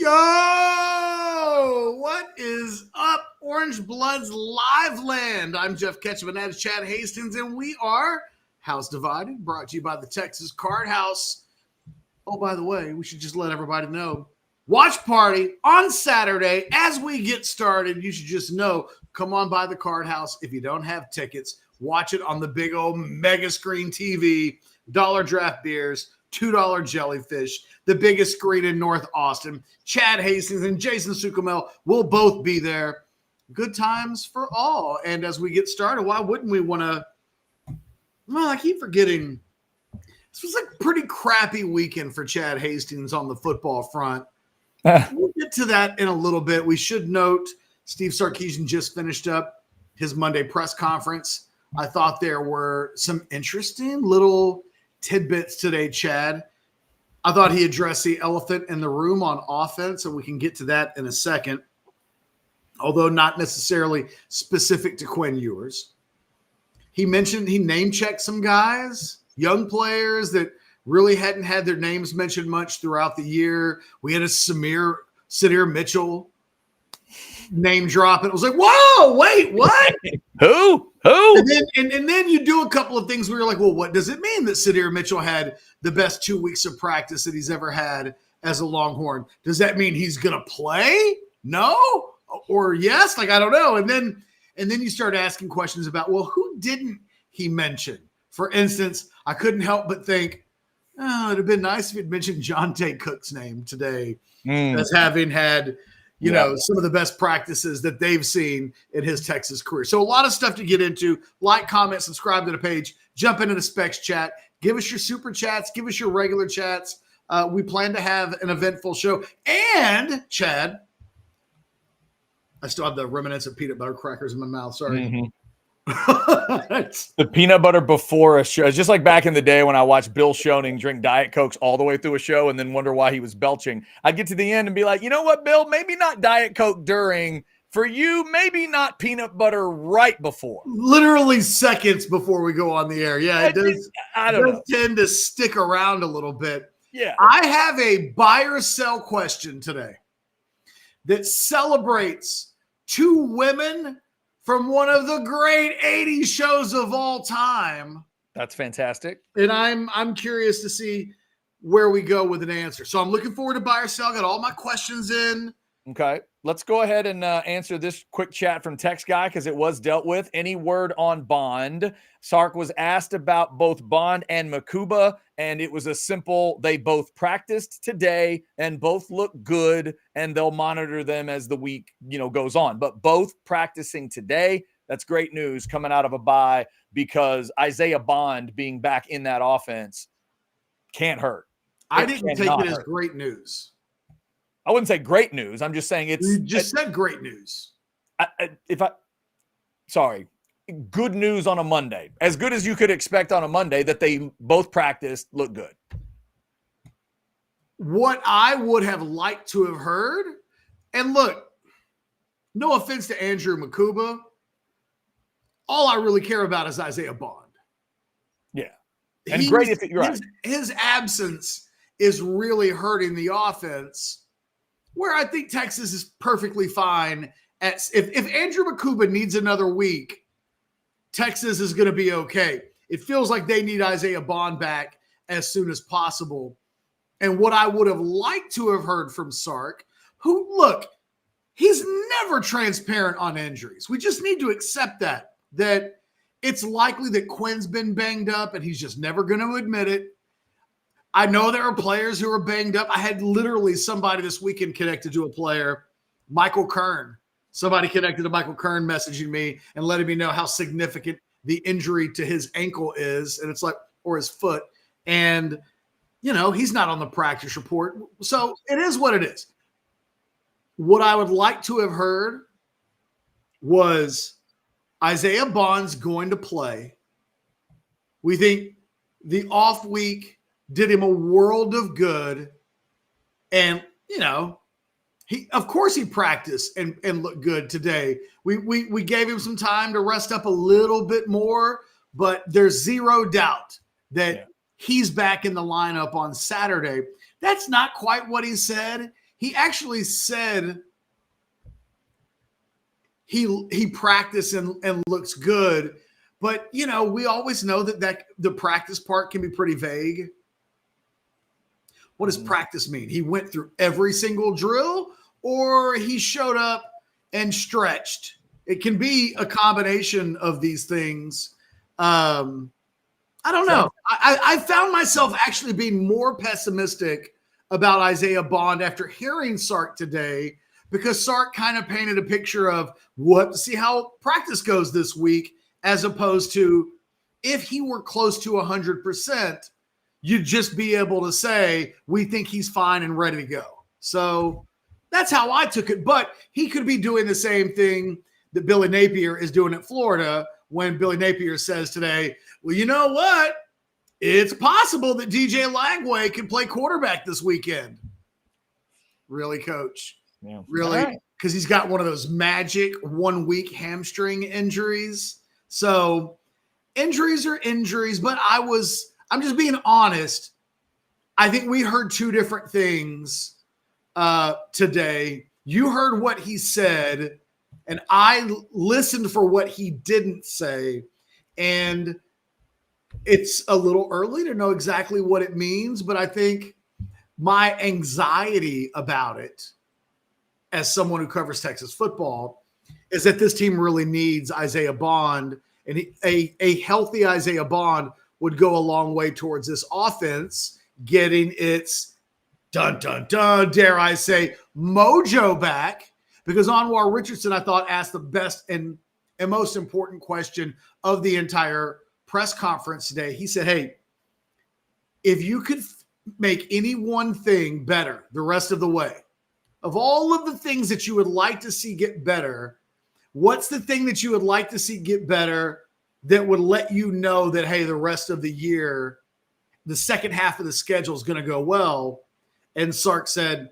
Yo, what is up, Orange Bloods Live Land? I'm Jeff Ketchum, and that is Chad Hastings, and we are House Divided, brought to you by the Texas Card House. Oh, by the way, we should just let everybody know. Watch party on Saturday. As we get started, you should just know, come on by the Card House. If you don't have tickets, watch it on the big old mega screen TV, dollar draft beers, $2 jellyfish, the biggest screen in North Austin. Chad Hastings and Jason Sucamel will both be there. Good times for all. And as we get started, why wouldn't we want to? Well, I keep forgetting. This was a pretty crappy weekend for Chad Hastings on the football front. We'll get to that in a little bit. We should note Steve Sarkisian just finished up his Monday press conference. I thought there were some interesting little tidbits today, Chad. I thought he addressed the elephant in the room on offense, and we can get to that in a second, although not necessarily specific to Quinn Ewers. He name-checked some guys, young players that really hadn't had their names mentioned much throughout the year. We had a Sydir Mitchell name drop. It was like, whoa, wait, what? Who? And then you do a couple of things where you're like, well, what does it mean that Sydir Mitchell had the best 2 weeks of practice that he's ever had as a Longhorn? Does that mean he's going to play? No? Or yes? Like, I don't know. And then you start asking questions about, well, who didn't he mention? For instance, I couldn't help but think, oh, it'd have been nice if he'd mentioned John Tate Cook's name today as having had – you know, some of the best practices that they've seen in his Texas career. So a lot of stuff to get into. Like, comment, subscribe to the page. Jump into the Specs chat. Give us your super chats. Give us your regular chats. We plan to have an eventful show. And, Chad, I still have the remnants of peanut butter crackers in my mouth. Sorry. Mm-hmm. The peanut butter before a show. It's just like back in the day when I watched Bill Schoening drink Diet Cokes all the way through a show and then wonder why he was belching. I'd get to the end and be like, you know what, Bill? Maybe not Diet Coke during. For you, maybe not peanut butter right before. Literally seconds before we go on the air. Yeah, it does tend to stick around a little bit. Yeah. I have a buy or sell question today that celebrates two women from one of the great 80s shows of all time. That's fantastic. And I'm curious to see where we go with an answer. So I'm looking forward to buy or sell. Got all my questions in. Okay. Let's go ahead and answer this quick chat from Text Guy because it was dealt with. Any word on Bond? Sark was asked about both Bond and Makuba, and it was a simple, they both practiced today and both look good, and they'll monitor them as the week, goes on. But both practicing today, that's great news coming out of a bye because Isaiah Bond being back in that offense can't hurt. I didn't take it as great news. I wouldn't say great news. I'm just saying You just said great news. Good news on a Monday. As good as you could expect on a Monday that they both practiced, look good. What I would have liked to have heard, and look, no offense to Andrew Makuba, all I really care about is Isaiah Bond. Yeah. And great if you're right. His absence is really hurting the offense. Where I think Texas is perfectly fine. If Andrew Makuba needs another week, Texas is going to be okay. It feels like they need Isaiah Bond back as soon as possible. And what I would have liked to have heard from Sark, he's never transparent on injuries. We just need to accept that it's likely that Quinn's been banged up and he's just never going to admit it. I know there are players who are banged up. I had literally somebody this weekend connected to a player, Michael Kern. Somebody connected to Michael Kern messaging me and letting me know how significant the injury to his ankle is. And it's like, or his foot. And, he's not on the practice report. So it is what it is. What I would like to have heard was Isaiah Bond's going to play. We think the off week did him a world of good. And, of course he practiced and looked good today. We gave him some time to rest up a little bit more, but there's zero doubt that he's back in the lineup on Saturday. That's not quite what he said. he actually said he practiced and looks good, but we always know that the practice part can be pretty vague. What does practice mean? He went through every single drill, or he showed up and stretched? It can be a combination of these things. I don't know. I found myself actually being more pessimistic about Isaiah Bond after hearing Sark today, because Sark kind of painted a picture of what to see how practice goes this week, as opposed to if he were close to 100%, you'd just be able to say, we think he's fine and ready to go. So that's how I took it. But he could be doing the same thing that Billy Napier is doing at Florida, when Billy Napier says today, well, you know what? It's possible that DJ Lagway can play quarterback this weekend. Really, Coach? Yeah. Really? Because he's got one of those magic 1 week hamstring injuries. So injuries are injuries, but I'm just being honest. I think we heard two different things today. You heard what he said, and I listened for what he didn't say. And it's a little early to know exactly what it means, but I think my anxiety about it, as someone who covers Texas football, is that this team really needs Isaiah Bond, and a healthy Isaiah Bond would go a long way towards this offense getting its dare I say, mojo back, because Anwar Richardson, I thought, asked the best and most important question of the entire press conference today. He said, hey, if you could make any one thing better the rest of the way, of all of the things that you would like to see get better, what's the thing that you would like to see get better that would let you know that, hey, the rest of the year, the second half of the schedule is going to go well? And Sark said,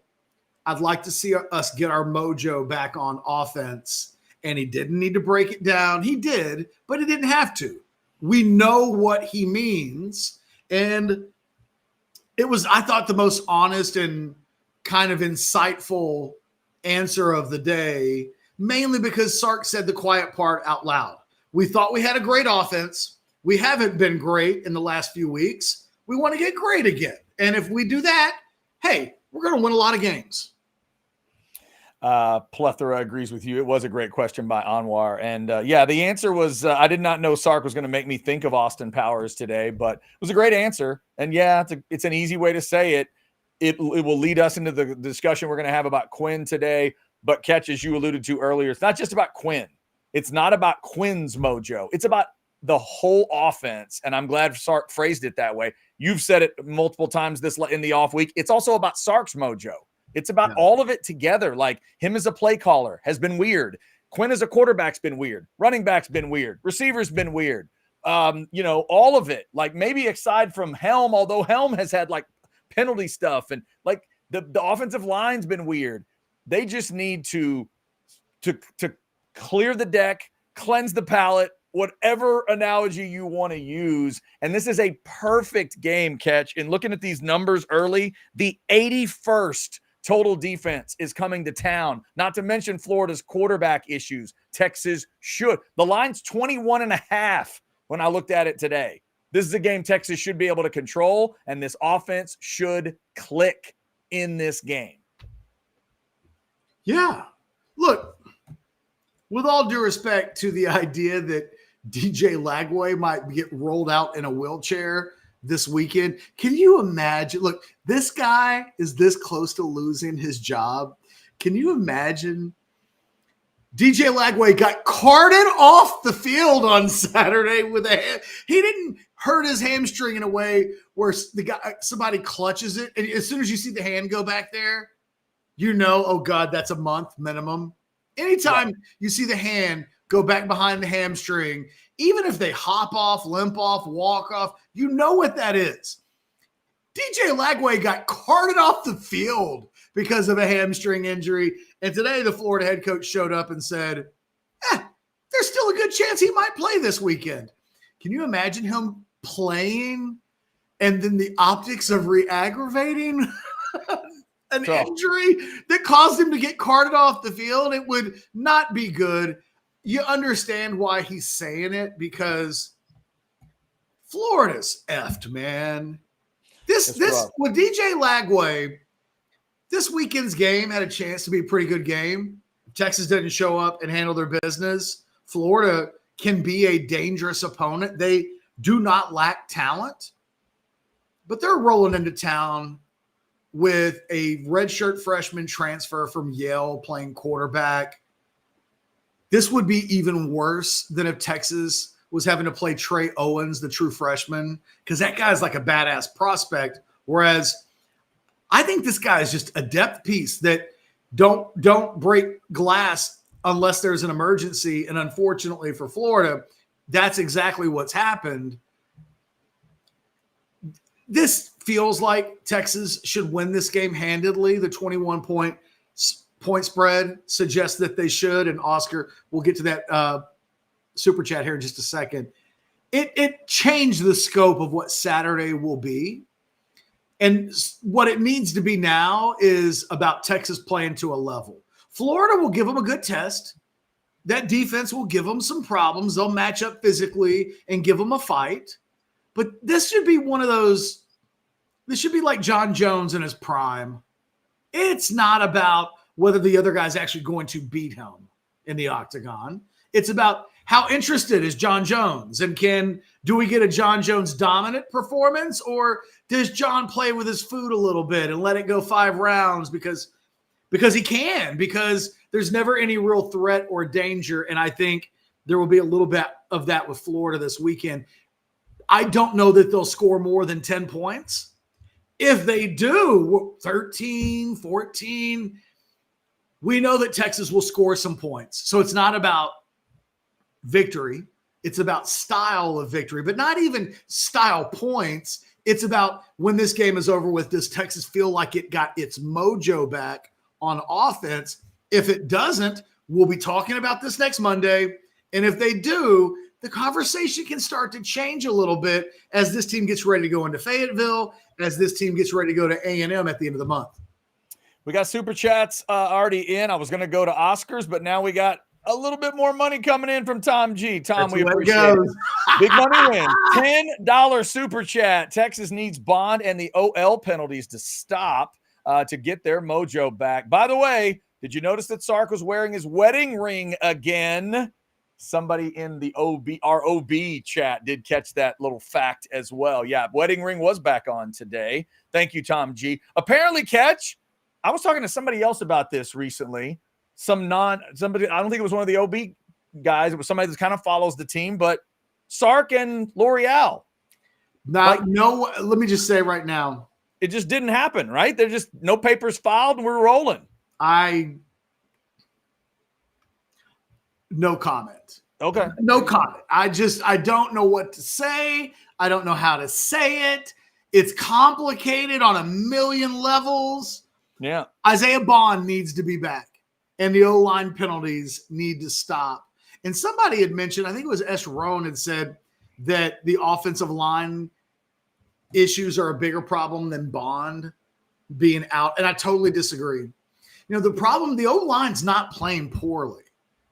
I'd like to see us get our mojo back on offense. And he didn't need to break it down. He did, but he didn't have to. We know what he means. And it was, I thought, the most honest and kind of insightful answer of the day, mainly because Sark said the quiet part out loud. We thought we had a great offense. We haven't been great in the last few weeks. We want to get great again. And if we do that, hey, we're going to win a lot of games. Plethora agrees with you. It was a great question by Anwar. And the answer was, I did not know Sark was going to make me think of Austin Powers today, but it was a great answer. And it's an easy way to say it. It will lead us into the discussion we're going to have about Quinn today. But Catch, as you alluded to earlier, it's not just about Quinn. It's not about Quinn's mojo. It's about the whole offense. And I'm glad Sark phrased it that way. You've said it multiple times in the off week. It's also about Sark's mojo. It's about all of it together. Like, him as a play caller has been weird. Quinn as a quarterback's been weird. Running back's been weird. Receiver's been weird. All of it. Like, maybe aside from Helm, although Helm has had like penalty stuff, and like the offensive line's been weird. They just need to clear the deck, cleanse the palate, whatever analogy you want to use. And this is a perfect game, Catch. And looking at these numbers early, the 81st total defense is coming to town, not to mention Florida's quarterback issues. Texas should. The line's 21.5 when I looked at it today. This is a game Texas should be able to control, and this offense should click in this game. Yeah. Look, with all due respect to the idea that DJ Lagway might get rolled out in a wheelchair this weekend, can you imagine? Look, this guy is this close to losing his job. Can you imagine? DJ Lagway got carted off the field on Saturday with he didn't hurt his hamstring in a way where somebody clutches it, and as soon as you see the hand go back there, oh God, that's a month minimum. Anytime you see the hand go back behind the hamstring, even if they hop off, limp off, walk off, you know what that is. DJ Lagway got carted off the field because of a hamstring injury. And today the Florida head coach showed up and said, there's still a good chance he might play this weekend. Can you imagine him playing and then the optics of re-aggravating an injury that caused him to get carted off the field. It would not be good. You understand why he's saying it, because Florida's effed, man. This with DJ Lagway, this weekend's game had a chance to be a pretty good game. If Texas didn't show up and handle their business, Florida can be a dangerous opponent. They do not lack talent, but they're rolling into town with a redshirt freshman transfer from Yale playing quarterback. This would be even worse than if Texas was having to play Trey Owens, the true freshman, because that guy's like a badass prospect. Whereas I think this guy is just a depth piece that don't break glass unless there's an emergency. And unfortunately for Florida, that's exactly what's happened. This feels like Texas should win this game handedly. The 21-point spread suggests that they should. And Oscar, we'll get to that super chat here in just a second. It changed the scope of what Saturday will be. And what it needs to be now is about Texas playing to a level. Florida will give them a good test. That defense will give them some problems. They'll match up physically and give them a fight. But this should be one of those, this should be like John Jones in his prime. It's not about whether the other guy's actually going to beat him in the octagon. It's about how interested is John Jones, and do we get a John Jones dominant performance, or does John play with his food a little bit and let it go 5 rounds because he can, because there's never any real threat or danger. And I think there will be a little bit of that with Florida this weekend. I don't know that they'll score more than 10 points. If they do, 13, 14, we know that Texas will score some points. So it's not about victory. It's about style of victory, but not even style points. It's about when this game is over with, does Texas feel like it got its mojo back on offense? If it doesn't, we'll be talking about this next Monday. And if they do, the conversation can start to change a little bit as this team gets ready to go into Fayetteville, as this team gets ready to go to A&M at the end of the month. We got super chats already in. I was going to go to Oscars, but now we got a little bit more money coming in from Tom G. Tom, we appreciate it. Big money win. $10 super chat. Texas needs Bond and the OL penalties to stop to get their mojo back. By the way, did you notice that Sark was wearing his wedding ring again? Somebody in the our OB chat did catch that little fact as well. Yeah, wedding ring was back on today. Thank you, Tom G. Apparently, I was talking to somebody else about this recently. Somebody, I don't think it was one of the OB guys. It was somebody that kind of follows the team, but Sark and L'Oreal. Let me just say right now, it just didn't happen, right? They're just no papers filed and we're rolling. No comment. Okay. No comment. I don't know what to say. I don't know how to say it. It's complicated on a million levels. Yeah. Isaiah Bond needs to be back, and the O-line penalties need to stop. And somebody had mentioned, I think it was S. Rohn, had said that the offensive line issues are a bigger problem than Bond being out. And I totally disagree. The problem, the O-line's not playing poorly.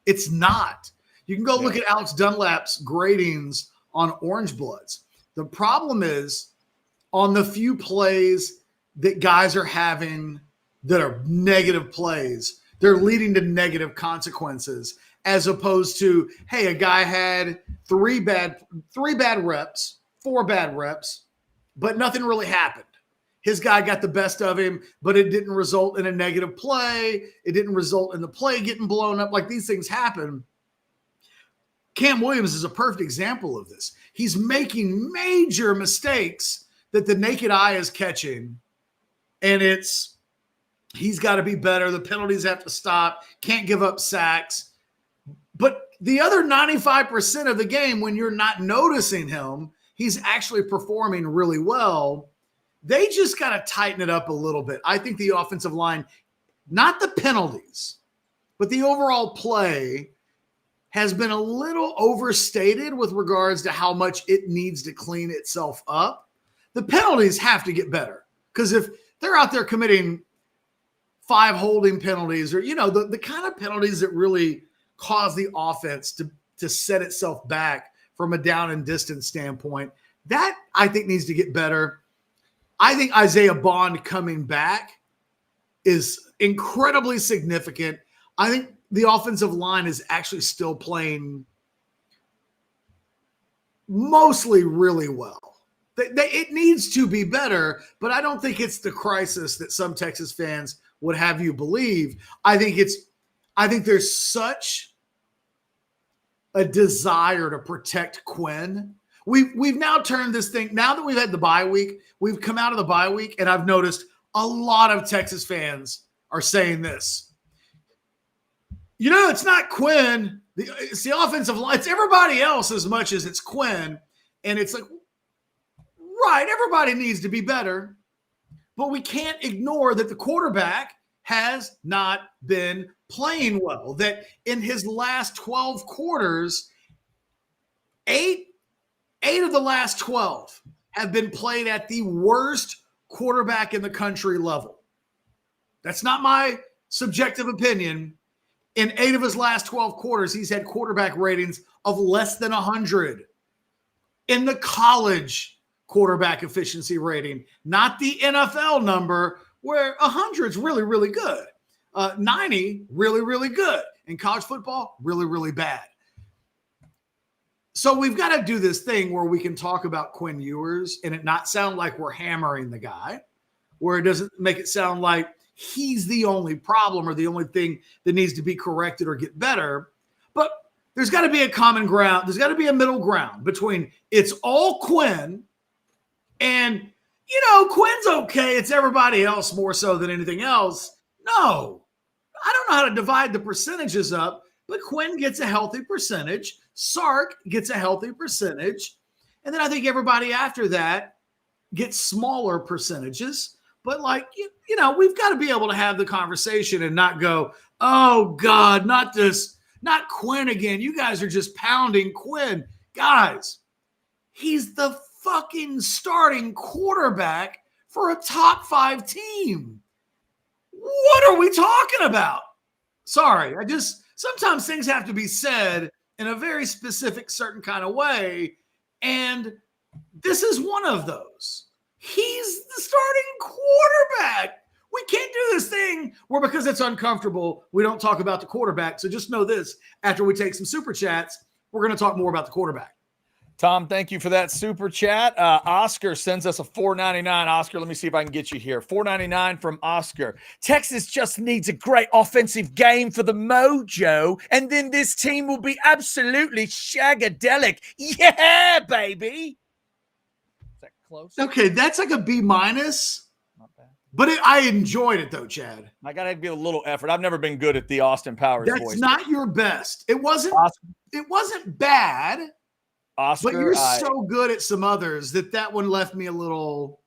It's not. You can go look at Alex Dunlap's gradings on Orange Bloods. The problem is on the few plays that guys are having that are negative plays, they're leading to negative consequences, as opposed to, hey, a guy had 4 bad reps, but nothing really happened. His guy got the best of him, but it didn't result in a negative play. It didn't result in the play getting blown up. Like, these things happen. Cam Williams is a perfect example of this. He's making major mistakes that the naked eye is catching, and he's got to be better. The penalties have to stop. Can't give up sacks. But the other 95% of the game, when you're not noticing him, he's actually performing really well. They just got to tighten it up a little bit. I think the offensive line, not the penalties, but the overall play has been a little overstated with regards to how much it needs to clean itself up. The penalties have to get better, because if they're out there committing 5 holding penalties or, the kind of penalties that really cause the offense to set itself back from a down and distance standpoint. That I think needs to get better. I think Isaiah Bond coming back is incredibly significant. I think the offensive line is actually still playing mostly really well. It needs to be better, but I don't think it's the crisis that some Texas fans would have you believe. I think there's such a desire to protect Quinn. We've now turned this thing, now that we've had the bye week, we've come out of the bye week, and I've noticed a lot of Texas fans are saying this. It's not Quinn. It's the offensive line. It's everybody else as much as it's Quinn. And it's like, right, everybody needs to be better. But we can't ignore that the quarterback has not been playing well. That in his last 12 quarters, eight of the last 12 have been played at the worst quarterback in the country level. That's not my subjective opinion. In 8 of his last 12 quarters, he's had quarterback ratings of less than 100. In the college quarterback efficiency rating, not the NFL number where 100 is really, really good. 90, really, really good. In college football, really, really bad. So we've got to do this thing where we can talk about Quinn Ewers and it not sound like we're hammering the guy, where it doesn't make it sound like he's the only problem or the only thing that needs to be corrected or get better. But there's got to be a common ground. There's got to be a middle ground between it's all Quinn and, Quinn's okay. It's everybody else more so than anything else. No, I don't know how to divide the percentages up, but Quinn gets a healthy percentage. Sark gets a healthy percentage. And then I think everybody after that gets smaller percentages. But we've got to be able to have the conversation and not go, oh God, not this, not Quinn again. You guys are just pounding Quinn. Guys, he's the fucking starting quarterback for a top 5 team. What are we talking about? Sorry, sometimes things have to be said in a very specific, certain kind of way. And this is one of those. He's the starting quarterback. We can't do this thing where because it's uncomfortable, we don't talk about the quarterback. So just know this, after we take some super chats, we're going to talk more about the quarterback. Tom, thank you for that super chat. Oscar sends us a $4.99. Oscar, let me see if I can get you here. $4.99 from Oscar. Texas just needs a great offensive game for the mojo, and then this team will be absolutely shagadelic. Yeah, baby. Is that close? Okay, that's like a B-. Not bad. But I enjoyed it, though, Chad. I got to give a little effort. I've never been good at the Austin Powers voice. That's not your best. It wasn't bad. Oscar, but you're so good at some others that one left me a little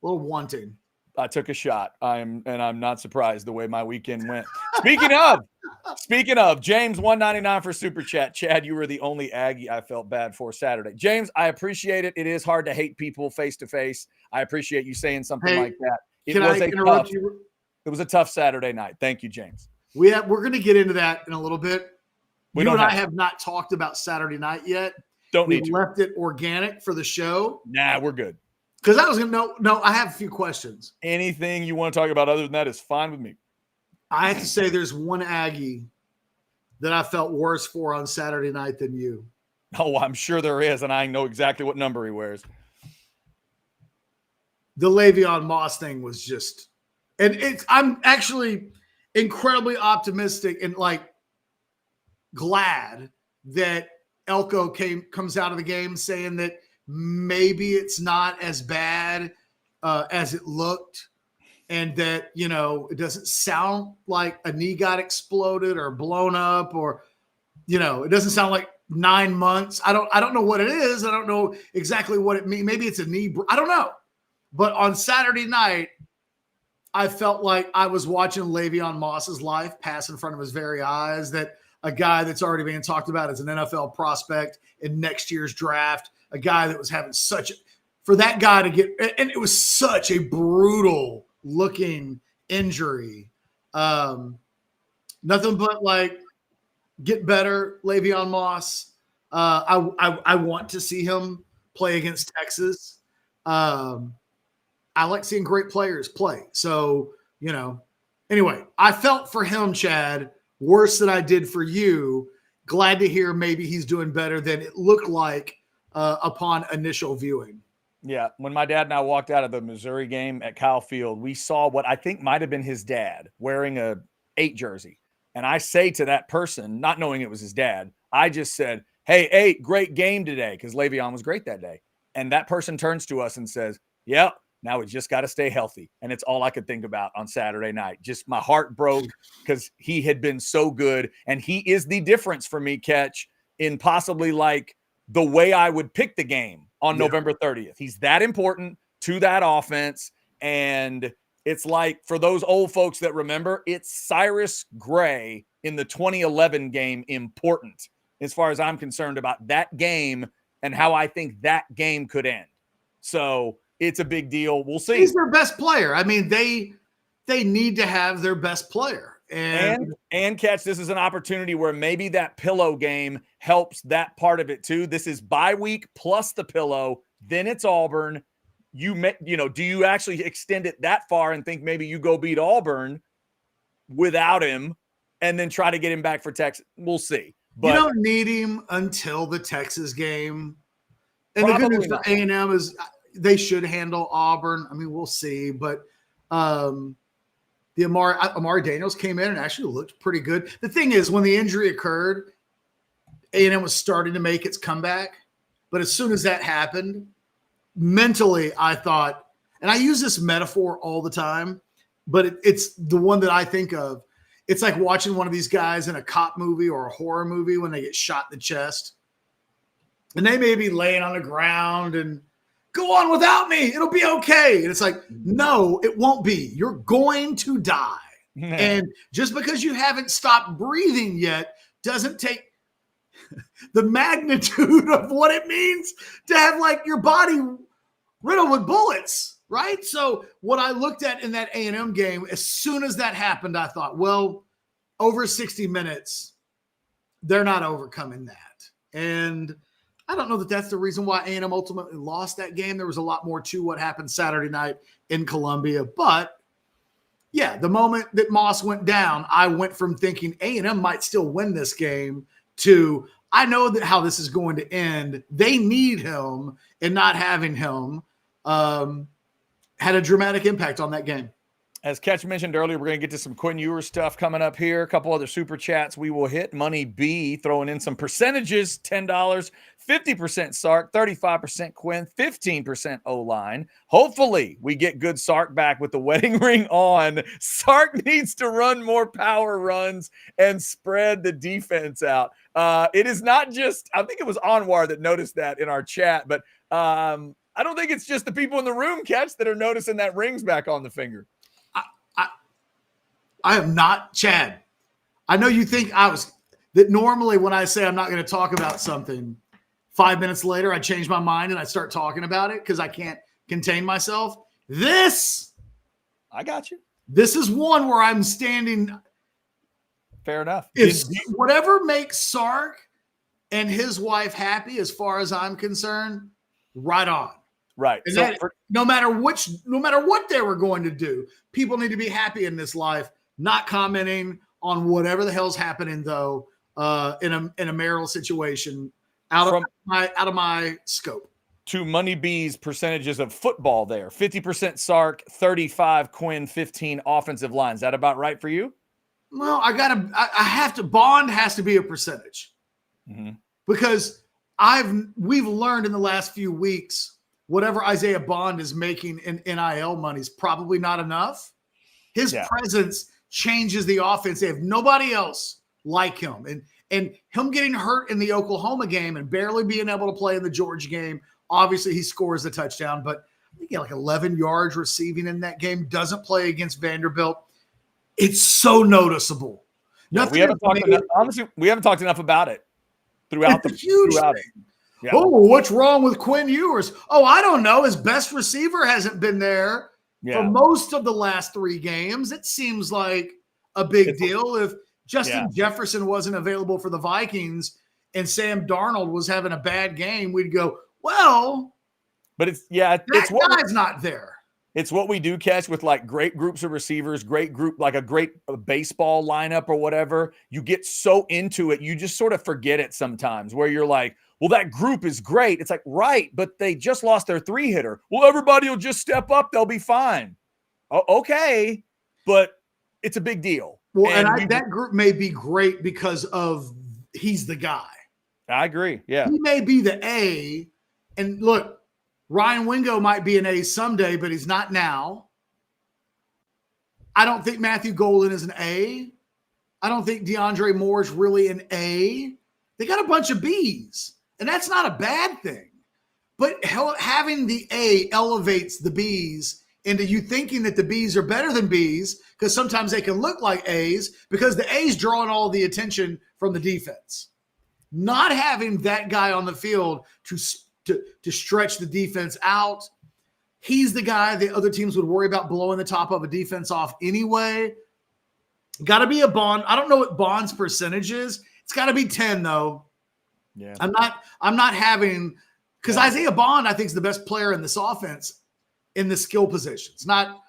wanting. I took a shot. I'm not surprised the way my weekend went. Speaking of, James $1.99 for super chat. Chad, you were the only Aggie I felt bad for Saturday. James, I appreciate it. It is hard to hate people face to face. I appreciate you saying something like that. It was a tough Saturday night. Thank you, James. We're going to get into that in a little bit. You and I have not talked about Saturday night yet. We left it organic for the show. Nah, we're good. Because I was going to no, I have a few questions. Anything you want to talk about other than that is fine with me. I have to say there's one Aggie that I felt worse for on Saturday night than you. Oh, I'm sure there is, and I know exactly what number he wears. The Le'Veon Moss thing was just – and I'm actually incredibly optimistic and, glad that Elko comes out of the game saying that maybe it's not as bad as it looked, and that, it doesn't sound like a knee got exploded or blown up, or, it doesn't sound like 9 months. I don't know what it is. I don't know exactly what it means. Maybe it's a knee. I don't know. But on Saturday night, I felt like I was watching Le'Veon Moss's life pass in front of his very eyes, that a guy that's already being talked about as an NFL prospect in next year's draft, a guy that was having for that guy to get, and it was such a brutal looking injury Nothing but like get better, Le'Veon Moss. I want to see him play against Texas. I like seeing great players play. So, anyway, I felt for him, Chad, worse than I did for you. Glad to hear maybe he's doing better than it looked like upon initial viewing. Yeah, when my dad and I walked out of the Missouri game at Kyle Field, we saw what I think might have been his dad wearing a 8 jersey. And I say to that person, not knowing it was his dad, I just said, "Hey, 8, great game today," because Le'Veon was great that day. And that person turns to us and says, "Yeah, now we just got to stay healthy." And it's all I could think about on Saturday night. Just my heart broke because he had been so good. And he is the difference for me, Catch, in possibly like the way I would pick the game on November 30th. He's that important to that offense. And it's like, for those old folks that remember, it's Cyrus Gray in the 2011 game important as far as I'm concerned about that game and how I think that game could end. So it's a big deal. We'll see. He's their best player. I mean, they need to have their best player. And Catch, this is an opportunity where maybe that pillow game helps that part of it too. This is bye week plus the pillow. Then it's Auburn. Do you actually extend it that far and think maybe you go beat Auburn without him and then try to get him back for Texas? We'll see. But you don't need him until the Texas game. And the good news for A&M is they should handle Auburn. I mean, we'll see. But the Amari Daniels came in and actually looked pretty good. The thing is, when the injury occurred, A&M was starting to make its comeback. But as soon as that happened, mentally, I thought, and I use this metaphor all the time, but it's the one that I think of. It's like watching one of these guys in a cop movie or a horror movie when they get shot in the chest. And they may be laying on the ground and go on without me. It'll be okay. And it's like, no, it won't be. You're going to die. And just because you haven't stopped breathing yet doesn't take the magnitude of what it means to have like your body riddled with bullets, right? So what I looked at in that A&M game, as soon as that happened, I thought, well, over 60 minutes, they're not overcoming that. And I don't know that that's the reason why A&M ultimately lost that game. There was a lot more to what happened Saturday night in Columbia. But, yeah, the moment that Moss went down, I went from thinking A&M might still win this game to I know that how this is going to end. They need him, and not having him had a dramatic impact on that game. As Catch mentioned earlier, we're going to get to some Quinn Ewers stuff coming up here. A couple other super chats we will hit. Money B throwing in some percentages, $10, 50% Sark, 35% Quinn, 15% O-line. Hopefully we get good Sark back with the wedding ring on. Sark needs to run more power runs and spread the defense out. It is not just, I think it was Anwar that noticed that in our chat, but I don't think it's just the people in the room, Catch, that are noticing that ring's back on the finger. I am not Chad. I know you think that normally when I say I'm not going to talk about something, 5 minutes later, I change my mind and I start talking about it because I can't contain myself. I got you. This is one where I'm standing. Fair enough. It's whatever makes Sark and his wife happy, as far as I'm concerned, right on. Right. And no matter what they were going to do, people need to be happy in this life. Not commenting on whatever the hell's happening, though, in a marital situation out of my scope. To Money B's percentages of football there: 50% Sark, 35 Quinn, 15 offensive line. Is that about right for you? Well, Bond has to be a percentage because we've learned in the last few weeks whatever Isaiah Bond is making in NIL money is probably not enough. His presence changes the offense. They have nobody else like him. And him getting hurt in the Oklahoma game and barely being able to play in the Georgia game, obviously he scores the touchdown, but I think he had like 11 yards receiving in that game, doesn't play against Vanderbilt. It's so noticeable. Yeah, we haven't talked enough about it throughout thing. Yeah. Oh, what's wrong with Quinn Ewers? Oh, I don't know. His best receiver hasn't been there for most of the last 3 games. It seems like a big deal. If Justin Jefferson wasn't available for the Vikings and Sam Darnold was having a bad game, we'd go, well, but it's guy's not there. It's what we do catch with like great groups of receivers, great group, like a great baseball lineup or whatever. You get so into it, you just sort of forget it sometimes where you're like, well, that group is great. It's like, right, but they just lost their 3-hitter. Well, everybody will just step up. They'll be fine. Okay, but it's a big deal. Well, and that group may be great because of he's the guy. I agree, yeah. He may be the A, and look, Ryan Wingo might be an A someday, but he's not now. I don't think Matthew Golden is an A. I don't think DeAndre Moore is really an A. They got a bunch of Bs, and that's not a bad thing. But having the A elevates the Bs into you thinking that the Bs are better than Bs because sometimes they can look like As because the A's drawing all the attention from the defense. Not having that guy on the field to stretch the defense out. He's the guy the other teams would worry about blowing the top of a defense off anyway. Got to be a Bond. I don't know what Bond's percentage is. It's got to be 10 though. Yeah. I'm not having because Isaiah Bond, I think, is the best player in this offense in the skill positions, not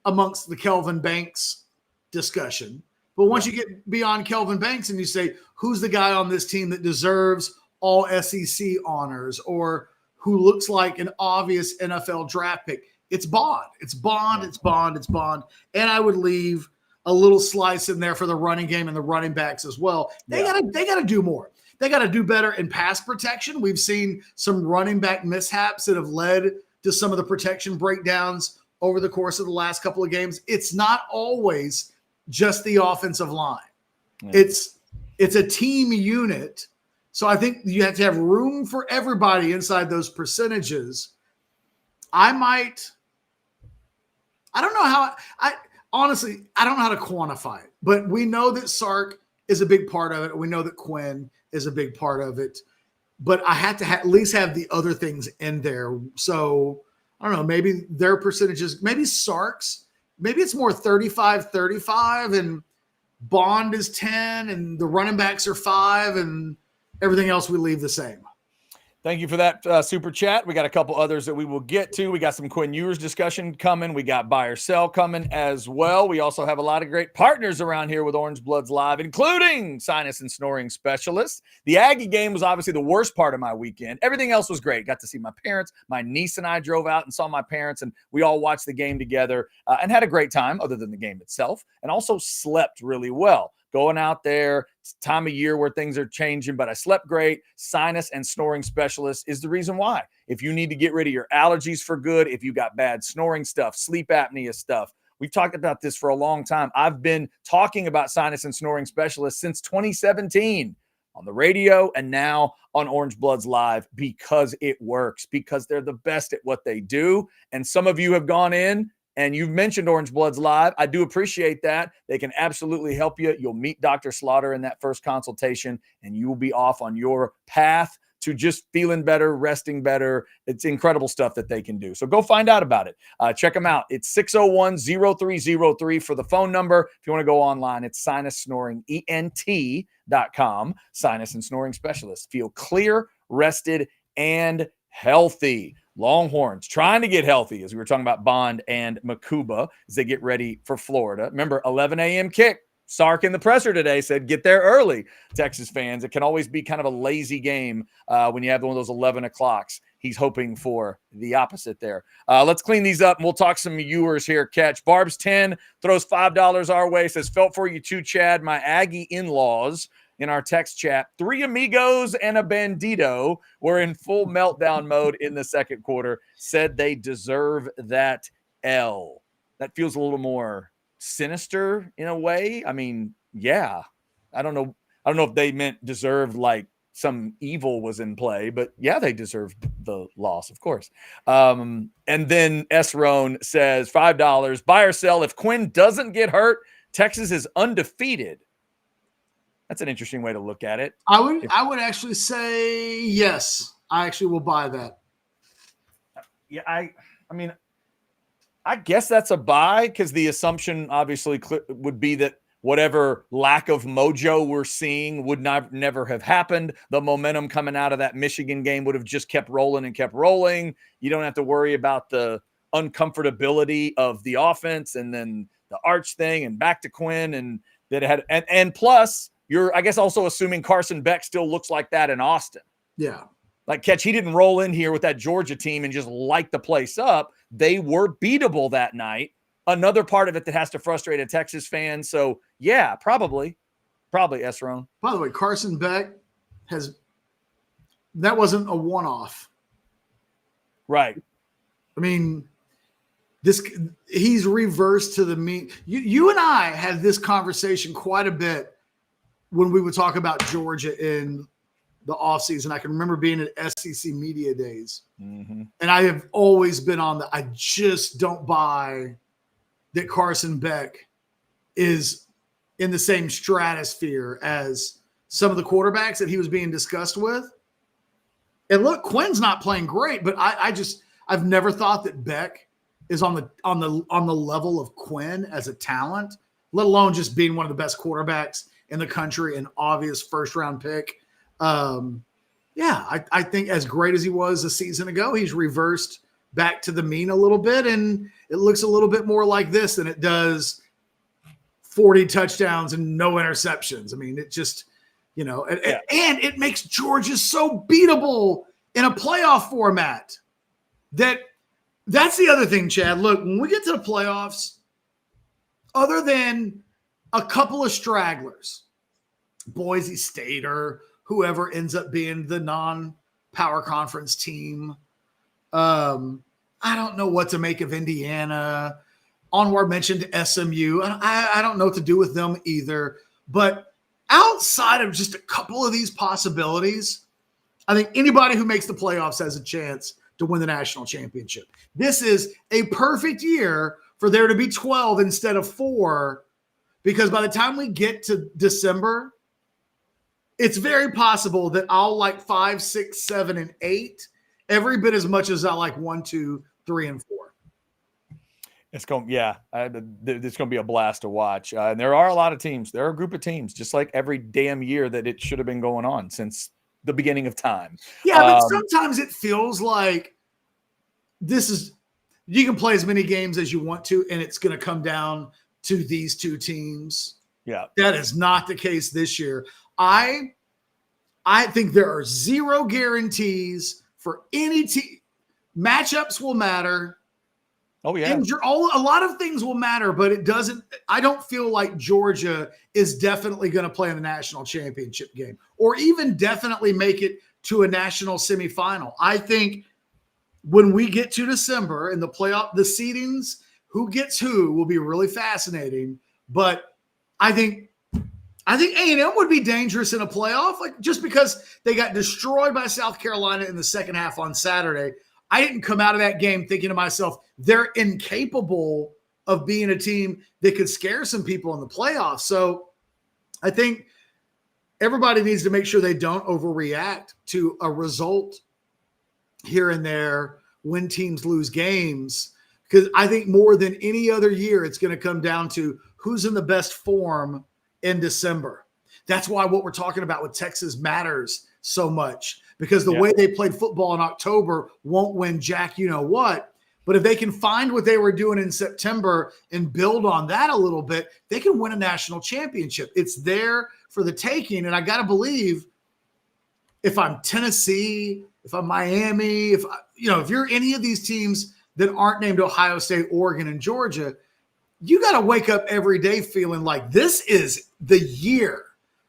amongst the Kelvin Banks discussion. But once you get beyond Kelvin Banks and you say, who's the guy on this team that deserves all SEC honors or who looks like an obvious NFL draft pick? It's Bond. It's Bond. It's Bond. It's Bond. And I would leave a little slice in there for the running game and the running backs as well. They gotta do more. They got to do better in pass protection. We've seen some running back mishaps that have led to some of the protection breakdowns over the course of the last couple of games. It's not always just the offensive line. Yeah. It's a team unit. So I think you have to have room for everybody inside those percentages. I don't know how honestly, I don't know how to quantify it, but we know that Sark is a big part of it. We know that Quinn is a big part of it, but I had to at least have the other things in there. So I don't know, maybe their percentages, maybe Sark's, maybe it's more 35-35 and Bond is 10 and the running backs are 5 and everything else we leave the same. Thank you for that super chat. We got a couple others that we will get to. We got some Quinn Ewers discussion coming. We got buy or sell coming as well. We also have a lot of great partners around here with Orange Bloods Live, including sinus and snoring specialists. The Aggie game was obviously the worst part of my weekend. Everything else was great. Got to see my parents. My niece and I drove out and saw my parents, and we all watched the game together and had a great time other than the game itself, and also slept really well. Going out there, it's time of year where things are changing, but I slept great. Sinus and snoring specialist is the reason why. If you need to get rid of your allergies for good, if you got bad snoring stuff, sleep apnea stuff, we've talked about this for a long time. I've been talking about sinus and snoring specialists since 2017 on the radio and now on Orange Bloods Live because it works, because they're the best at what they do. And some of you have gone in and you've mentioned Orange Bloods Live. I do appreciate that. They can absolutely help you. You'll meet Dr. Slaughter in that first consultation, and you will be off on your path to just feeling better, resting better. It's incredible stuff that they can do. So go find out about it. Check them out. It's 601-0303 for the phone number. If you want to go online, it's sinussnoringent.com. Sinus and snoring specialists. Feel clear, rested, and healthy. Longhorns trying to get healthy, as we were talking about Bond and Makuba, as they get ready for Florida. Remember, 11 a.m. kick. Sark in the presser today said, get there early, Texas fans. It can always be kind of a lazy game when you have one of those 11 o'clocks. He's hoping for the opposite there. Let's clean these up, and we'll talk some Ewers here. Catch. Barb's 10 throws $5 our way, says, felt for you too, Chad. My Aggie in-laws in our text chat, 3 amigos and a bandito were in full meltdown mode in the second quarter, said they deserve that L. That feels a little more sinister in a way. I mean, yeah, I don't know if they meant deserved like some evil was in play, but yeah, they deserved the loss, of course. And then Esrone says $5, buy or sell. If Quinn doesn't get hurt, Texas is undefeated. That's an interesting way to look at it. I would actually say yes. I actually will buy that. Yeah, I mean, I guess that's a buy because the assumption obviously would be that whatever lack of mojo we're seeing would never have happened. The momentum coming out of that Michigan game would have just kept rolling and kept rolling. You don't have to worry about the uncomfortability of the offense and then the arch thing and back to Quinn and that had and plus you're I guess also assuming Carson Beck still looks like that in Austin. Yeah. Like Catch, he didn't roll in here with that Georgia team and just light the place up. They were beatable that night. Another part of it that has to frustrate a Texas fan. So yeah, probably Esron. By the way, Carson Beck that wasn't a one-off. Right. I mean, he's reversed to the mean. You and I had this conversation quite a bit when we would talk about Georgia in the offseason. I can remember being at SEC Media Days. Mm-hmm. And I have always been on I just don't buy that Carson Beck is in the same stratosphere as some of the quarterbacks that he was being discussed with. And look, Quinn's not playing great, but I've never thought that Beck is on the level of Quinn as a talent, let alone just being one of the best quarterbacks in the country, an obvious first-round pick. I think as great as he was a season ago, he's reversed back to the mean a little bit, and it looks a little bit more like this than it does 40 touchdowns and no interceptions. I mean, it just, and it makes Georgia so beatable in a playoff format. That's the other thing, Chad. Look, when we get to the playoffs, other than a couple of stragglers, Boise State or whoever ends up being the non-power conference team, I don't know what to make of Indiana. Onward mentioned SMU. I don't know what to do with them either. But outside of just a couple of these possibilities, I think anybody who makes the playoffs has a chance to win the national championship. This is a perfect year for there to be 12 instead of 4, because by the time we get to December, it's very possible that I'll like 5, 6, 7, and 8 every bit as much as I like 1, 2, 3, and 4. It's going to be a blast to watch. And there are a lot of teams. There are a group of teams, just like every damn year that it should have been going on since the beginning of time. Yeah, but sometimes it feels like you can play as many games as you want to, and it's going to come down to these two teams. Yeah. That is not the case this year. I think there are zero guarantees for any team. Matchups will matter. Oh, yeah. A lot of things will matter, but I don't feel like Georgia is definitely going to play in the national championship game or even definitely make it to a national semifinal. I think when we get to December and the playoff, the seedings, who gets who will be really fascinating. But I think A&M would be dangerous in a playoff, like just because they got destroyed by South Carolina in the second half on Saturday. I didn't come out of that game thinking to myself, they're incapable of being a team that could scare some people in the playoffs. So I think everybody needs to make sure they don't overreact to a result here and there when teams lose games, because I think more than any other year, it's going to come down to who's in the best form in December. That's why what we're talking about with Texas matters so much, because the way they played football in October won't win jack you know what. But if they can find what they were doing in September and build on that a little bit, they can win a national championship. It's there for the taking. And I got to believe, if I'm Tennessee, if I'm Miami, if you're any of these teams that aren't named Ohio State, Oregon, and Georgia, you got to wake up every day feeling like this is the year.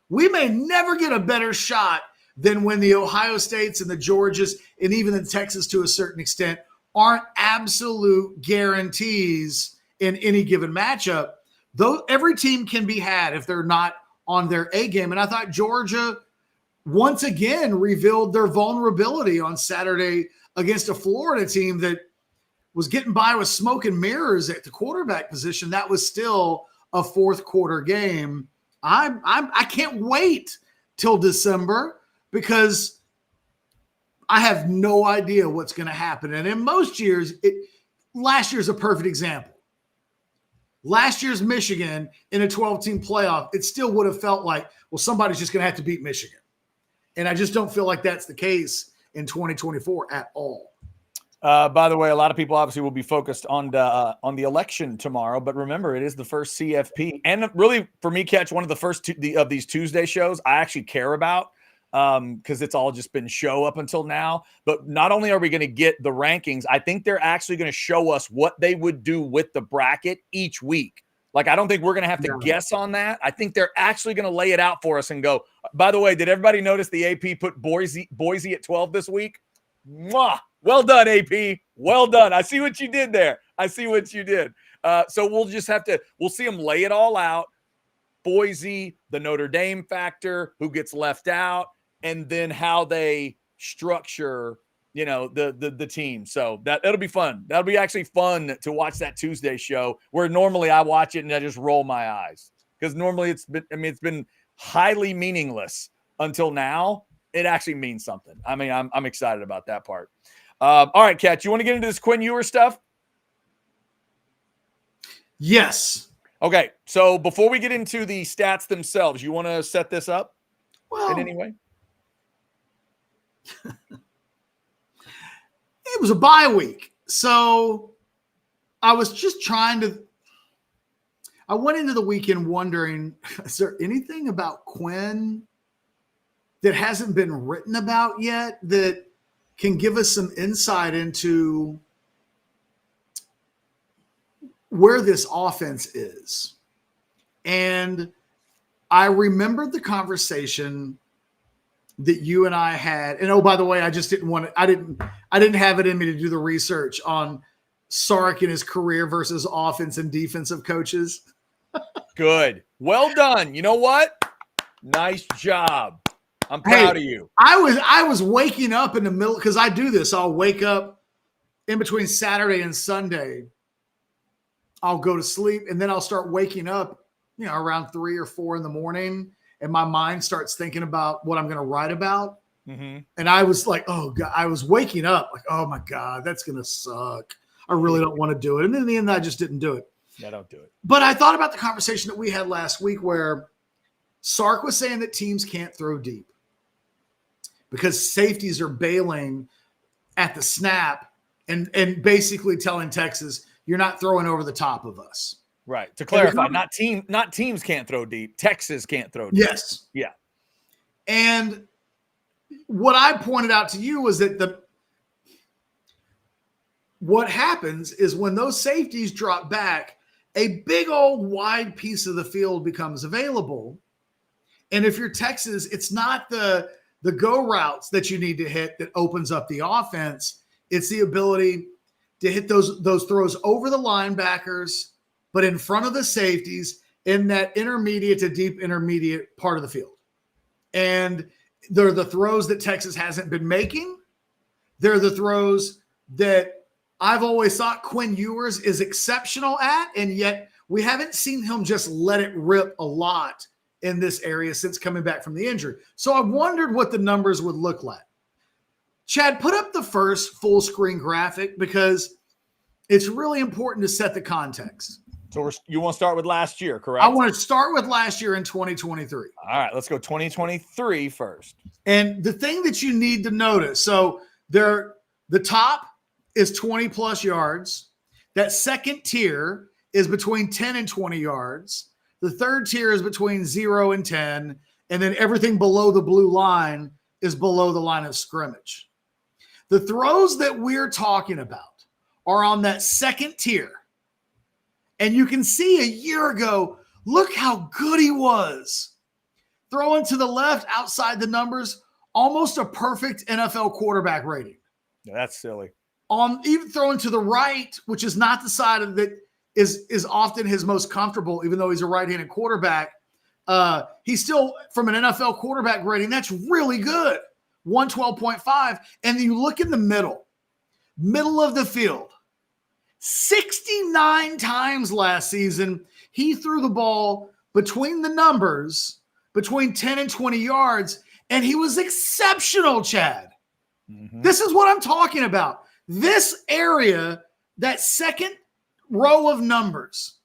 We may never get a better shot than when the Ohio States and the Georgias and even the Texas to a certain extent aren't absolute guarantees in any given matchup. Though every team can be had if they're not on their A game. And I thought Georgia once again revealed their vulnerability on Saturday against a Florida team that was getting by with smoke and mirrors at the quarterback position. That was still a fourth quarter game. I can't wait till December, because I have no idea what's going to happen. And in most years, last year's a perfect example. last year's Michigan in a 12-team playoff, it still would have felt like, well, somebody's just going to have to beat Michigan. And I just don't feel like that's the case in 2024 at all. By the way, a lot of people obviously will be focused on the election tomorrow, but remember, it is the first CFP, and really for me, Catch, one of the first of these Tuesday shows I actually care about, because it's all just been show up until now. But not only are we going to get the rankings, I think they're actually going to show us what they would do with the bracket each week. Like, I don't think we're going to have to guess on that. I think they're actually going to lay it out for us and go, by the way, did everybody notice the AP put Boise at 12 this week? Mwah! Well done, AP. Well done. I see what you did there. I see what you did. So we'll just have to, we'll see them lay it all out. Boise, the Notre Dame factor, who gets left out, and then how they structure, the team. So that'll be fun. That'll be actually fun to watch that Tuesday show, where normally I watch it and I just roll my eyes, because normally it's been highly meaningless until now. It actually means something. I mean, I'm excited about that part. All right, Kat, you want to get into this Quinn Ewers stuff? Yes. Okay, so before we get into the stats themselves, you want to set this up in any way? It was a bye week. So I was just I went into the weekend wondering, is there anything about Quinn that hasn't been written about yet that can give us some insight into where this offense is? And I remembered the conversation that you and I had. And oh, by the way, I didn't have it in me to do the research on Sark and his career versus offense and defensive coaches. Good. Well done. You know what? Nice job. I'm proud of you. I was waking up in the middle, because I do this. I'll wake up in between Saturday and Sunday. I'll go to sleep, and then I'll start waking up, around 3 or 4 in the morning, and my mind starts thinking about what I'm going to write about. Mm-hmm. And I was like, oh God, I was waking up like, oh my God, that's going to suck. I really don't want to do it. And then in the end, I just didn't do it. Yeah, don't do it. But I thought about the conversation that we had last week where Sark was saying that teams can't throw deep because safeties are bailing at the snap and basically telling Texas, you're not throwing over the top of us. Right. To clarify, not teams can't throw deep. Texas can't throw deep. Yes. Yeah. And what I pointed out to you was that what happens is when those safeties drop back, a big old wide piece of the field becomes available. And if you're Texas, it's not the go routes that you need to hit that opens up the offense. It's the ability to hit those throws over the linebackers, but in front of the safeties in that intermediate to deep intermediate part of the field. And they're the throws that Texas hasn't been making. They're the throws that I've always thought Quinn Ewers is exceptional at, and yet we haven't seen him just let it rip a lot in this area since coming back from the injury. So I wondered what the numbers would look like. Chad, put up the first full screen graphic because it's really important to set the context. So you want to start with last year, correct? I want to start with last year in 2023. All right, let's go 2023 first. And the thing that you need to notice, so the top is 20 plus yards. That second tier is between 10 and 20 yards. The third tier is between 0 and 10. And then everything below the blue line is below the line of scrimmage. The throws that we're talking about are on that second tier. And you can see a year ago, look how good he was. Throwing to the left outside the numbers, almost a perfect NFL quarterback rating. Yeah, that's silly. Even throwing to the right, which is not the side of that is often his most comfortable, even though he's a right-handed quarterback. He's still, from an NFL quarterback rating, that's really good. 112.5. And you look in the middle of the field. 69 times last season, he threw the ball between the numbers, between 10 and 20 yards, and he was exceptional, Chad. Mm-hmm. This is what I'm talking about. This area, that second row of numbers,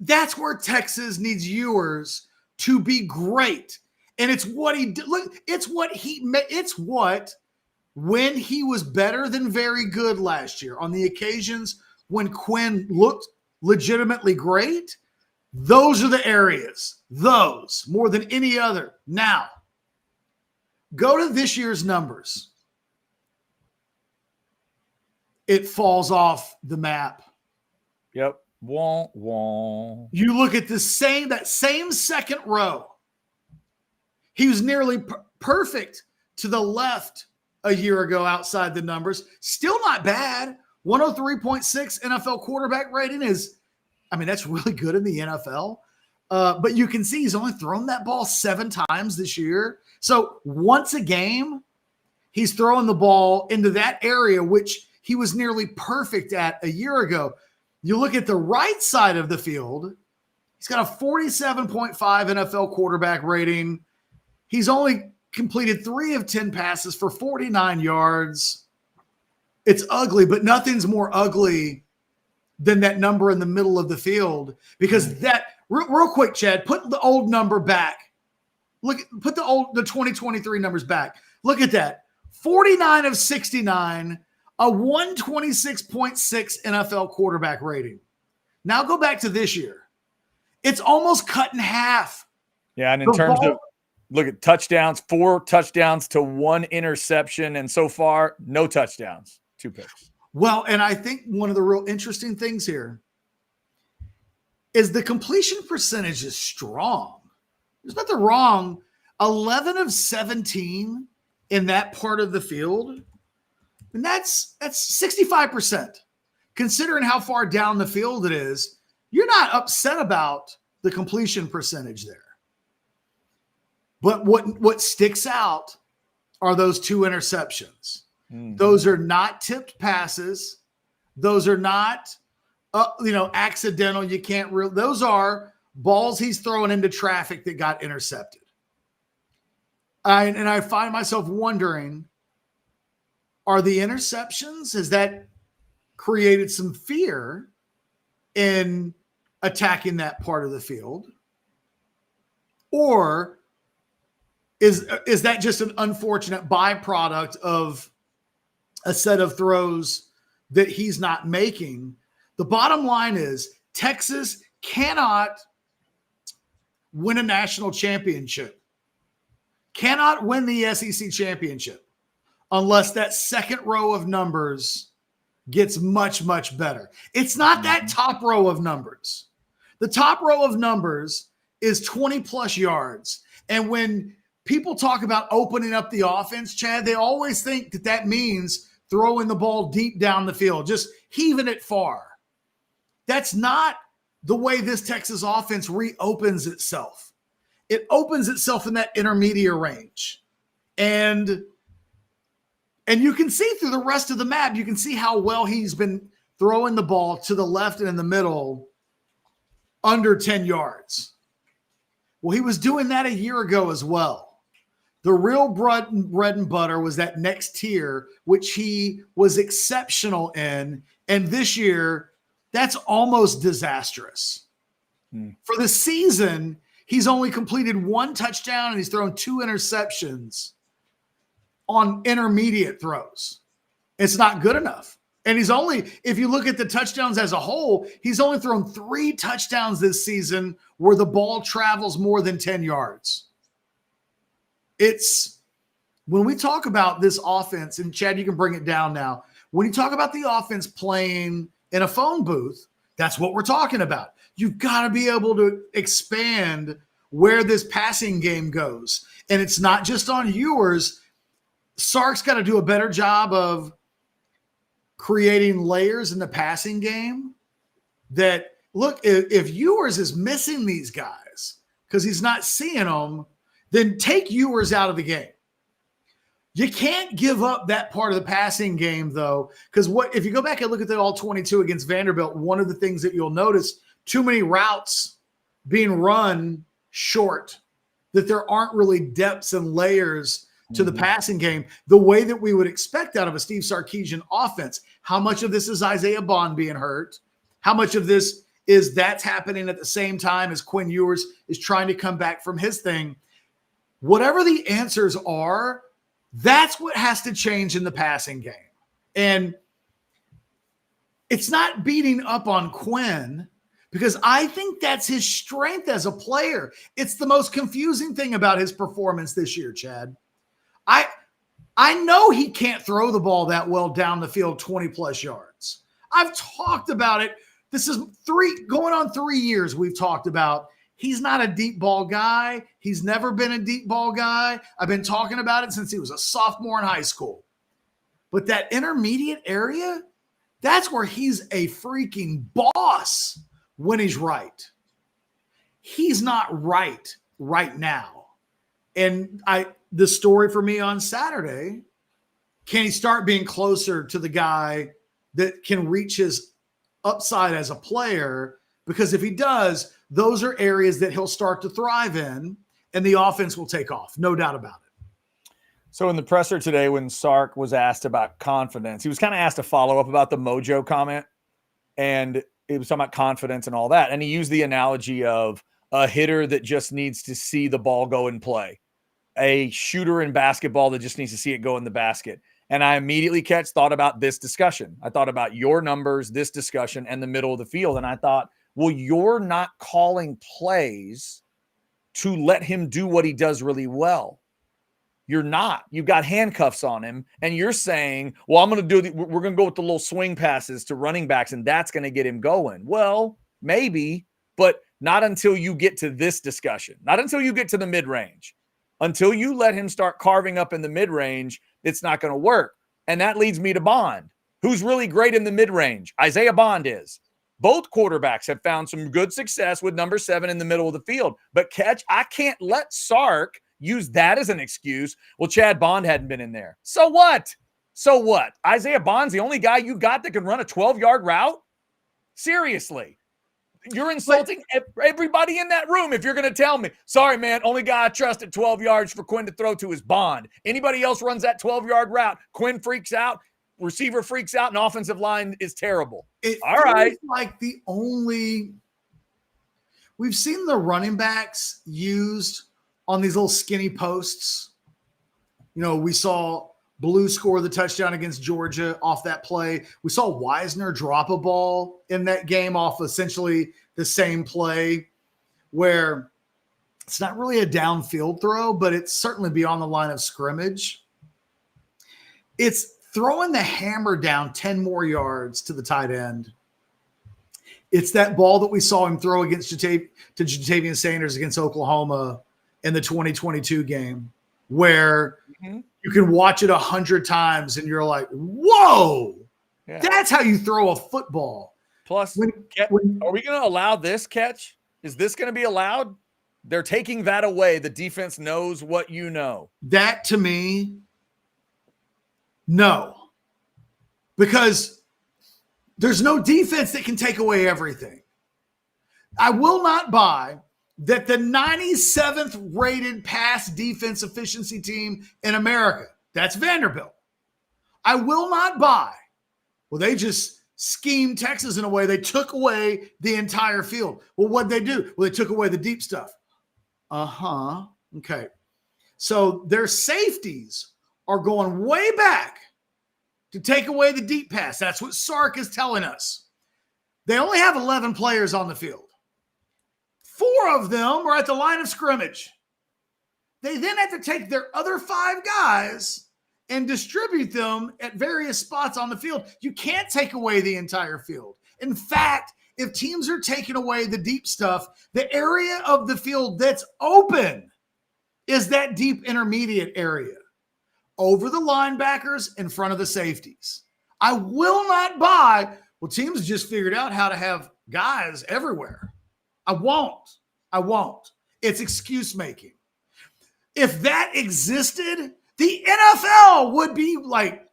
That's where Texas needs Ewers to be great. And it's what he did. Look, it's what when he was better than very good last year, on the occasions when Quinn looked legitimately great, those are the areas, those more than any other. Now, go to this year's numbers. It falls off the map. Yep. Wah, wah. You look at that same second row. He was nearly perfect to the left a year ago outside the numbers. Still not bad. 103.6 NFL quarterback rating that's really good in the NFL. But you can see he's only thrown that ball 7 times this year. So once a game, he's throwing the ball into that area, which he was nearly perfect at a year ago. You look at the right side of the field, he's got a 47.5 NFL quarterback rating. He's only completed 3 of 10 passes for 49 yards. It's ugly, but nothing's more ugly than that number in the middle of the field, because that real quick, Chad, put the old number back. Put the 2023 numbers back. Look at that. 49 of 69, a 126.6 NFL quarterback rating. Now go back to this year. It's almost cut in half. Yeah, and in terms of look at touchdowns, 4 touchdowns to 1 interception, and so far no touchdowns, 2 picks. Well, and I think one of the real interesting things here is the completion percentage is strong. There's nothing wrong. 11 of 17 in that part of the field, and that's 65%. Considering how far down the field it is, you're not upset about the completion percentage there. But what sticks out are those 2 interceptions. Mm-hmm. Those are not tipped passes. Those are not, accidental. You can't really. Those are balls he's throwing into traffic that got intercepted. And I find myself wondering, are the interceptions, has that created some fear in attacking that part of the field? Or is that just an unfortunate byproduct of a set of throws that he's not making? The bottom line is Texas cannot win a national championship, cannot win the SEC championship unless that second row of numbers gets much, much better. It's not that top row of numbers. The top row of numbers is 20 plus yards. And when people talk about opening up the offense, Chad, they always think that means throwing the ball deep down the field, just heaving it far. That's not the way this Texas offense reopens itself. It opens itself in that intermediate range. And you can see through the rest of the map, you can see how well he's been throwing the ball to the left and in the middle under 10 yards. Well, he was doing that a year ago as well. The real bread and butter was that next tier, which he was exceptional in. And this year, that's almost disastrous. For the season, he's only completed 1 touchdown and he's thrown 2 interceptions on intermediate throws. It's not good enough. And he's only, if you look at the touchdowns as a whole, he's only thrown 3 touchdowns this season where the ball travels more than 10 yards. It's, when we talk about this offense, and Chad, you can bring it down now. When you talk about the offense playing in a phone booth, that's what we're talking about. You've got to be able to expand where this passing game goes. And it's not just on Ewers. Sark's got to do a better job of creating layers in the passing game that, look, if Ewers is missing these guys because he's not seeing them, then take Ewers out of the game. You can't give up that part of the passing game, though, because if you go back and look at the all-22 against Vanderbilt, one of the things that you'll notice, too many routes being run short, that there aren't really depths and layers to the passing game the way that we would expect out of a Steve Sarkisian offense. How much of this is Isaiah Bond being hurt? How much of this is that's happening at the same time as Quinn Ewers is trying to come back from his thing. Whatever the answers are, that's what has to change in the passing game. And it's not beating up on Quinn, because I think that's his strength as a player. It's the most confusing thing about his performance this year, Chad. I know he can't throw the ball that well down the field 20-plus yards. I've talked about it. This is going on 3 years we've talked about he's not a deep ball guy. He's never been a deep ball guy. I've been talking about it since he was a sophomore in high school. But that intermediate area, that's where he's a freaking boss when he's right. He's not right now. And the story for me on Saturday, can he start being closer to the guy that can reach his upside as a player? Because if he does, those are areas that he'll start to thrive in, and the offense will take off. No doubt about it. So in the presser today, when Sark was asked about confidence, he was kind of asked a follow-up about the mojo comment, and he was talking about confidence and all that. And he used the analogy of a hitter that just needs to see the ball go in play, a shooter in basketball that just needs to see it go in the basket. And I immediately thought about this discussion. I thought about your numbers, this discussion, and the middle of the field. And I thought, well, you're not calling plays to let him do what he does really well. You're not. You've got handcuffs on him, and you're saying, well, we're going to go with the little swing passes to running backs, and that's going to get him going. Well, maybe, but not until you get to this discussion, not until you get to the mid-range. Until you let him start carving up in the mid-range, it's not going to work. And that leads me to Bond, who's really great in the mid-range. Isaiah Bond is. Both quarterbacks have found some good success with number 7 in the middle of the field. But I can't let Sark use that as an excuse. Well, Chad Bond hadn't been in there. So what? Isaiah Bond's the only guy you got that can run a 12-yard route? Seriously. You're insulting everybody in that room if you're going to tell me, sorry, man, only guy I trust at 12 yards for Quinn to throw to is Bond. Anybody else runs that 12-yard route, Quinn freaks out, receiver freaks out, and offensive line is terrible. All right. Like we've seen the running backs used on these little skinny posts. You know, we saw Blue score the touchdown against Georgia off that play. We saw Wisner drop a ball in that game off essentially the same play, where it's not really a downfield throw, but it's certainly beyond the line of scrimmage. It's throwing the hammer down 10 more yards to the tight end. It's that ball that we saw him throw against Jatavian Sanders against Oklahoma in the 2022 game, where you can watch it 100 times and you're like, whoa, that's how you throw a football. Plus, are we going to allow this catch? Is this going to be allowed? They're taking that away. The defense knows what you know. That to me, no. Because there's no defense that can take away everything. I will not buy that the 97th rated pass defense efficiency team in America, that's Vanderbilt. I will not buy, well, they just schemed Texas in a way. They took away the entire field. Well, what'd they do? Well, they took away the deep stuff. Okay. So their safeties are going way back to take away the deep pass. That's what Sark is telling us. They only have 11 players on the field. 4 of them are at the line of scrimmage. They then have to take their other 5 guys and distribute them at various spots on the field. You can't take away the entire field. In fact, if teams are taking away the deep stuff, the area of the field that's open is that deep intermediate area over the linebackers in front of the safeties. I will not buy, well, teams just figured out how to have guys everywhere. I won't. It's excuse making. If that existed, the NFL would be like,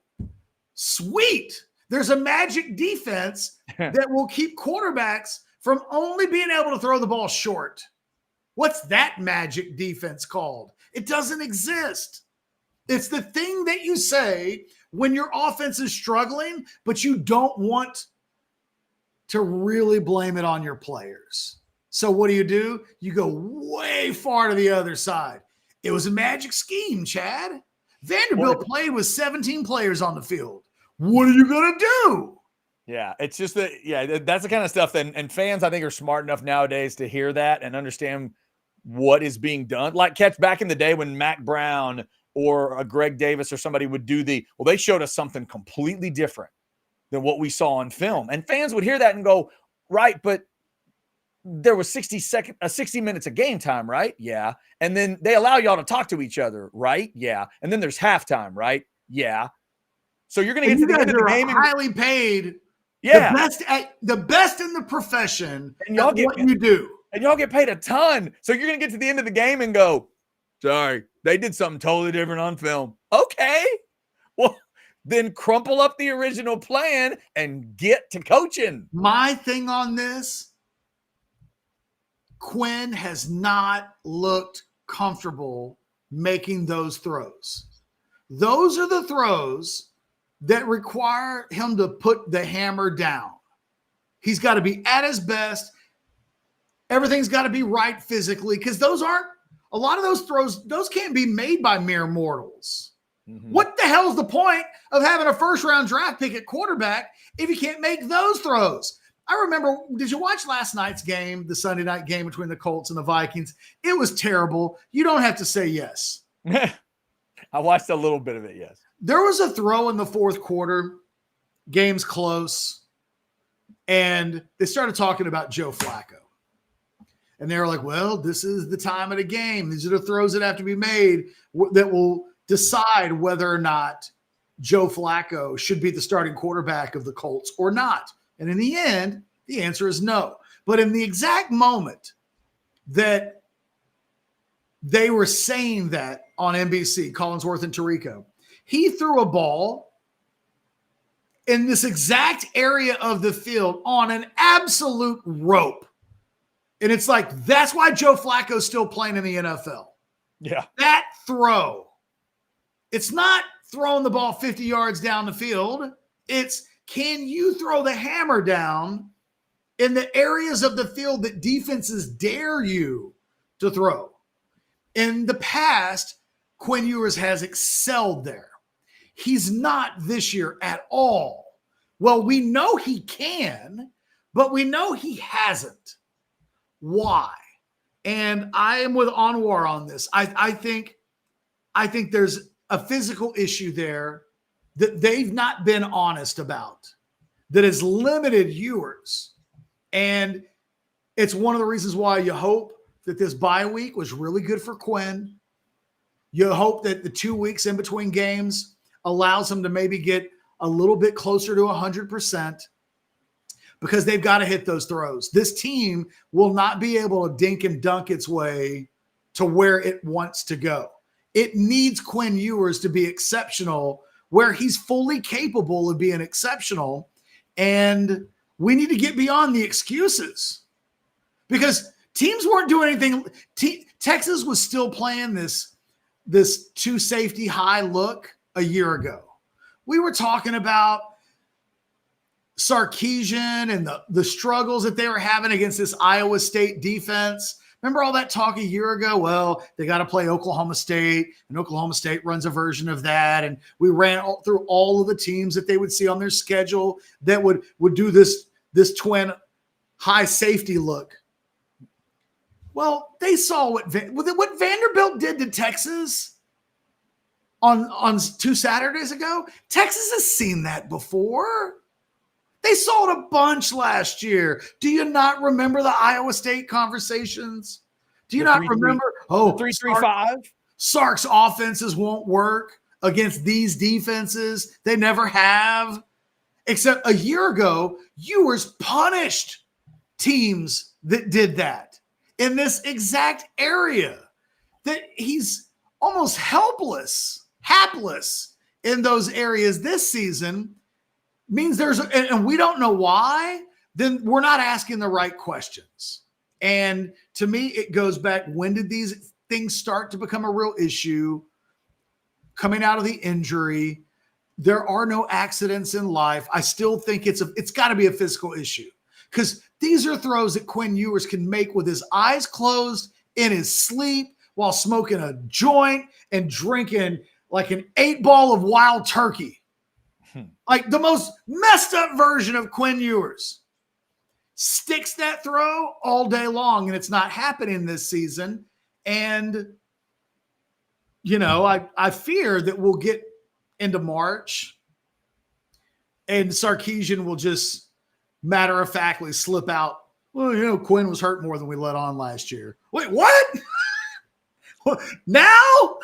sweet. There's a magic defense that will keep quarterbacks from only being able to throw the ball short. What's that magic defense called? It doesn't exist. It's the thing that you say when your offense is struggling, but you don't want to really blame it on your players. So what do? You go way far to the other side. It was a magic scheme, Chad. Vanderbilt played with 17 players on the field. What are you going to do? Yeah, it's just that, that's the kind of stuff that, and fans, I think, are smart enough nowadays to hear that and understand what is being done. Like, catch back in the day when Mac Brown or a Greg Davis or somebody would do they showed us something completely different than what we saw on film. And fans would hear that and go, right, but there was 60 minutes of game time, right? Yeah. And then they allow y'all to talk to each other, right? Yeah. And then there's halftime, right? Yeah. So you're going to get to the end of the game. Highly paid. Yeah. The best in the profession. And y'all get what you do. And y'all get paid a ton. So you're going to get to the end of the game and go, sorry, they did something totally different on film. Okay. Well, then crumple up the original plan and get to coaching. My thing on this, Quinn has not looked comfortable making those throws. Those are the throws that require him to put the hammer down. He's got to be at his best. Everything's got to be right physically, because a lot of those throws, those can't be made by mere mortals. Mm-hmm. What the hell is the point of having a first-round draft pick at quarterback if you can't make those throws? I remember, did you watch last night's game, the Sunday night game between the Colts and the Vikings? It was terrible. You don't have to say yes. I watched a little bit of it, yes. There was a throw in the fourth quarter, game's close, and they started talking about Joe Flacco. And they were like, well, this is the time of the game. These are the throws that have to be made that will decide whether or not Joe Flacco should be the starting quarterback of the Colts or not. And in the end, the answer is no. But in the exact moment that they were saying that on NBC, Collinsworth and Tirico, he threw a ball in this exact area of the field on an absolute rope. And it's like, that's why Joe Flacco's still playing in the NFL. Yeah. That throw. It's not throwing the ball 50 yards down the field. It's, can you throw the hammer down in the areas of the field that defenses dare you to throw? In the past, Quinn Ewers has excelled there. He's not this year at all. Well, we know he can, but we know he hasn't. Why? And I am with Anwar on this. I think there's a physical issue there that they've not been honest about that has limited Ewers. And it's one of the reasons why you hope that this bye week was really good for Quinn. You hope that the 2 weeks in between games allows him to maybe get a little bit closer to 100%. Because they've got to hit those throws. This team will not be able to dink and dunk its way to where it wants to go. It needs Quinn Ewers to be exceptional where he's fully capable of being exceptional. And we need to get beyond the excuses. Because teams weren't doing anything. Texas was still playing this two safety high look a year ago. We were talking about Sarkisian and the struggles that they were having against this Iowa State defense. Remember all that talk a year ago? Well, they got to play Oklahoma State, and Oklahoma State runs a version of that. And we ran through all of the teams that they would see on their schedule that would do this twin high safety look. Well, they saw what Vanderbilt did to Texas on 2 Saturdays ago. Texas has seen that before. They saw it a bunch last year. Do you not remember the Iowa State conversations? Do you not remember? 3-3-5. Sark's offenses won't work against these defenses. They never have. Except a year ago, Ewers punished teams that did that in this exact area. That he's almost hapless in those areas this season. Means and we don't know why, then we're not asking the right questions. And to me, it goes back, when did these things start to become a real issue? Coming out of the injury, there are no accidents in life. I still think it's got to be a physical issue. because these are throws that Quinn Ewers can make with his eyes closed in his sleep while smoking a joint and drinking like an 8-ball of wild turkey. Like the most messed up version of Quinn Ewers. Sticks that throw all day long, and it's not happening this season. And, I fear that we'll get into March and Sarkisian will just matter-of-factly slip out. Well, Quinn was hurt more than we let on last year. Wait, what? Now?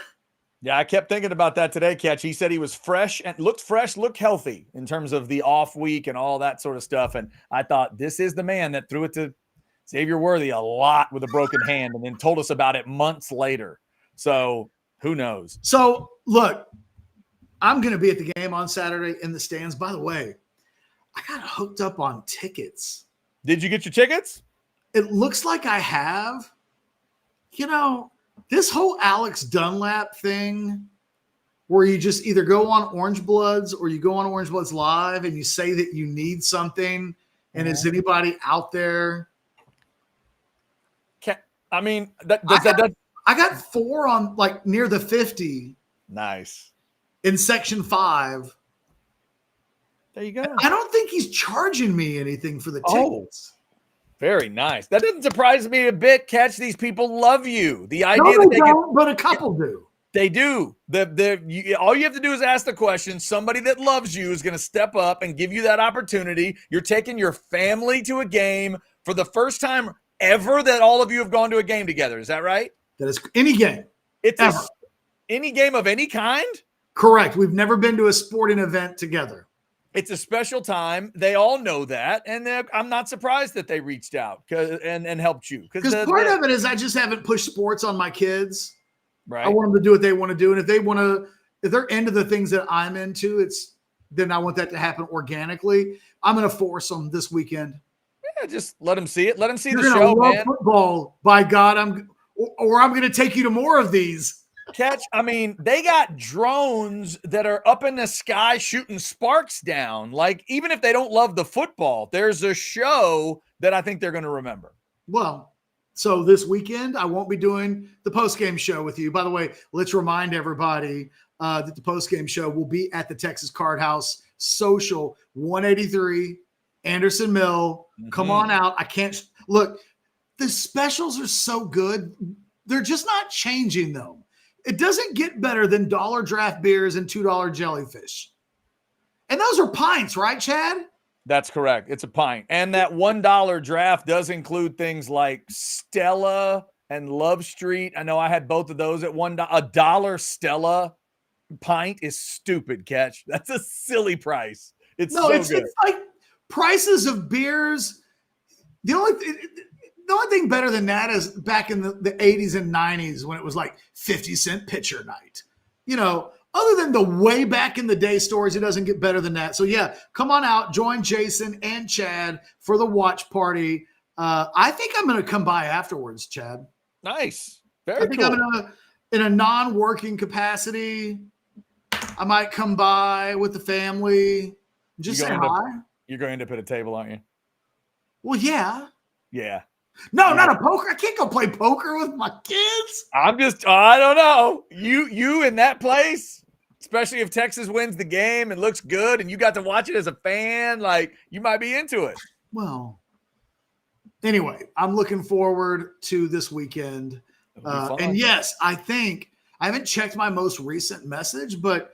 Yeah, I kept thinking about that today, Catch. He said he was fresh, looked healthy in terms of the off week and all that sort of stuff. And I thought, this is the man that threw it to Xavier Worthy a lot with a broken hand and then told us about it months later. So who knows? So, look, I'm going to be at the game on Saturday in the stands. By the way, I got hooked up on tickets. Did you get your tickets? It looks like I have. This whole Alex Dunlap thing where you just either go on Orange Bloods or you go on Orange Bloods Live and you say that you need something, and is anybody out there? I got 4 on like near the 50. Nice. In section 5. There you go. I don't think he's charging me anything for the tickets. Very nice. That doesn't surprise me a bit. Catch, these people love you. The idea no, that they don't, but a couple do. They do. All you have to do is ask the question. Somebody that loves you is going to step up and give you that opportunity. You're taking your family to a game for the first time ever that all of you have gone to a game together. Is that right? That is any game. It's any game of any kind? Correct. We've never been to a sporting event together. It's a special time. They all know that. And I'm not surprised that they reached out and helped you. Because part of it is I just haven't pushed sports on my kids. Right. I want them to do what they want to do. And if they're into the things that I'm into, then I want that to happen organically. I'm going to force them this weekend. Yeah, just let them see it. Let them see You're the gonna show, love man. Football, by God, I'm going to take you to more of these. Catch, they got drones that are up in the sky shooting sparks down. Like, even if they don't love the football, there's a show that I think they're going to remember. Well, so this weekend, I won't be doing the postgame show with you. By the way, let's remind everybody that the postgame show will be at the Texas Card House Social 183 Anderson Mill. Mm-hmm. Come on out. I can't – look, the specials are so good. They're just not changing them. It doesn't get better than $1 draft beers and $2 jellyfish. And those are pints, right, Chad? That's correct. It's a pint. And that $1 draft does include things like Stella and Love Street. I know I had both of those at $1. A $1 Stella pint is stupid, Catch. That's a silly price. It's good. It's like prices of beers. The only thing better than that is back in the 80s and 90s when it was like 50-cent pitcher night. Other than the way back in the day stories, it doesn't get better than that. So, yeah, come on out. Join Jason and Chad for the watch party. I think I'm going to come by afterwards, Chad. Nice. I think cool. I'm in a non-working capacity. I might come by with the family. Just say hi. You're going to end up at a table, aren't you? Well, yeah. Yeah. No, not a poker. I can't go play poker with my kids. I don't know. You in that place, especially if Texas wins the game and looks good and you got to watch it as a fan, like you might be into it. Well, anyway, I'm looking forward to this weekend. And yes, I think I haven't checked my most recent message, but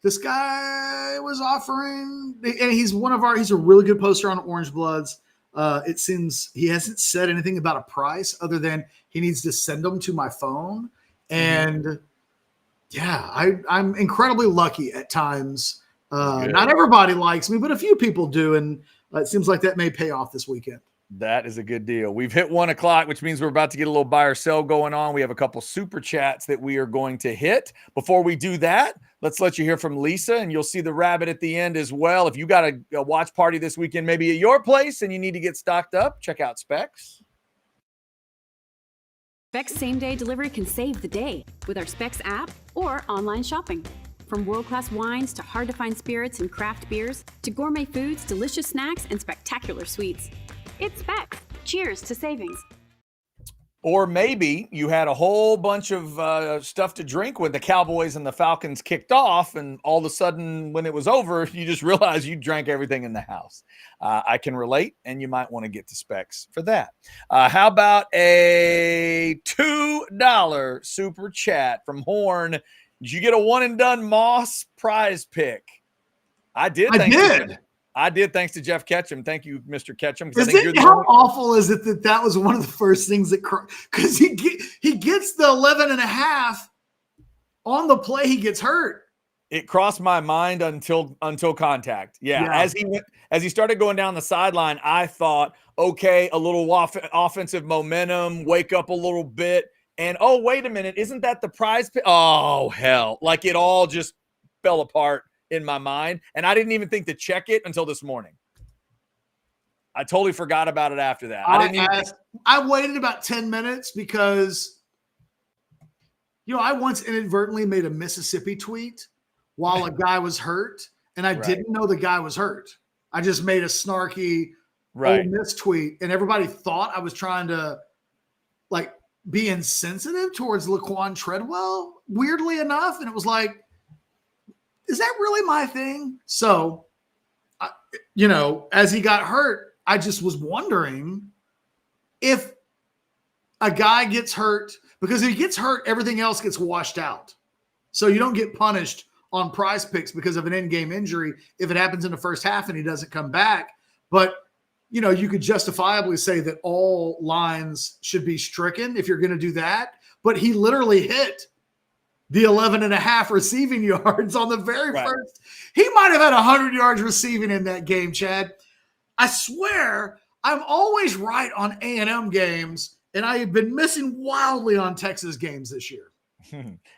this guy was offering, and he's a really good poster on Orange Bloods. It seems he hasn't said anything about a price other than he needs to send them to my phone. And yeah, I'm incredibly lucky at times. Not everybody likes me, but a few people do. And it seems like that may pay off this weekend. That is a good deal. We've hit 1 o'clock, which means we're about to get a little buy or sell going on. We have a couple super chats that we are going to hit. Before we do that, let's let you hear from Lisa, and you'll see the rabbit at the end as well. If you got a watch party this weekend, maybe at your place, and you need to get stocked up, check out Specs. Specs same-day delivery can save the day with our Specs app or online shopping. From world-class wines to hard-to-find spirits and craft beers to gourmet foods, delicious snacks, and spectacular sweets. It's Specs. Cheers to savings. Or maybe you had a whole bunch of stuff to drink when the Cowboys and the Falcons kicked off, and all of a sudden, when it was over, you just realized you drank everything in the house. I can relate, and you might want to get to Specs for that. How about a $2 super chat from Horn? Did you get a one-and-done Moss prize pick? I did. I did, thanks to Jeff Ketchum. Thank you, Mr. Ketchum. How awful is it that was one of the first things that – because he gets the 11.5 on the play, he gets hurt. It crossed my mind until contact. Yeah. As he started going down the sideline, I thought, okay, a little offensive momentum, wake up a little bit. And, oh, wait a minute, isn't that the prize pick? Oh, hell. Like it all just fell apart in my mind, and I didn't even think to check it until this morning. I totally forgot about it after that. I waited about 10 minutes because, I once inadvertently made a Mississippi tweet while a guy was hurt, and I didn't know the guy was hurt. I just made a snarky Ole Miss tweet, and everybody thought I was trying to be insensitive towards Laquan Treadwell, weirdly enough, and it was like, is that really my thing? So, as he got hurt, I just was wondering if a guy gets hurt, because if he gets hurt, everything else gets washed out. So you don't get punished on prize picks because of an in-game injury if it happens in the first half and he doesn't come back. But, you could justifiably say that all lines should be stricken if you're going to do that. But he literally hit the 11.5 receiving yards on the very first. He might have had 100 yards receiving in that game, Chad. I swear I'm always right on A&M games, and I have been missing wildly on Texas games this year.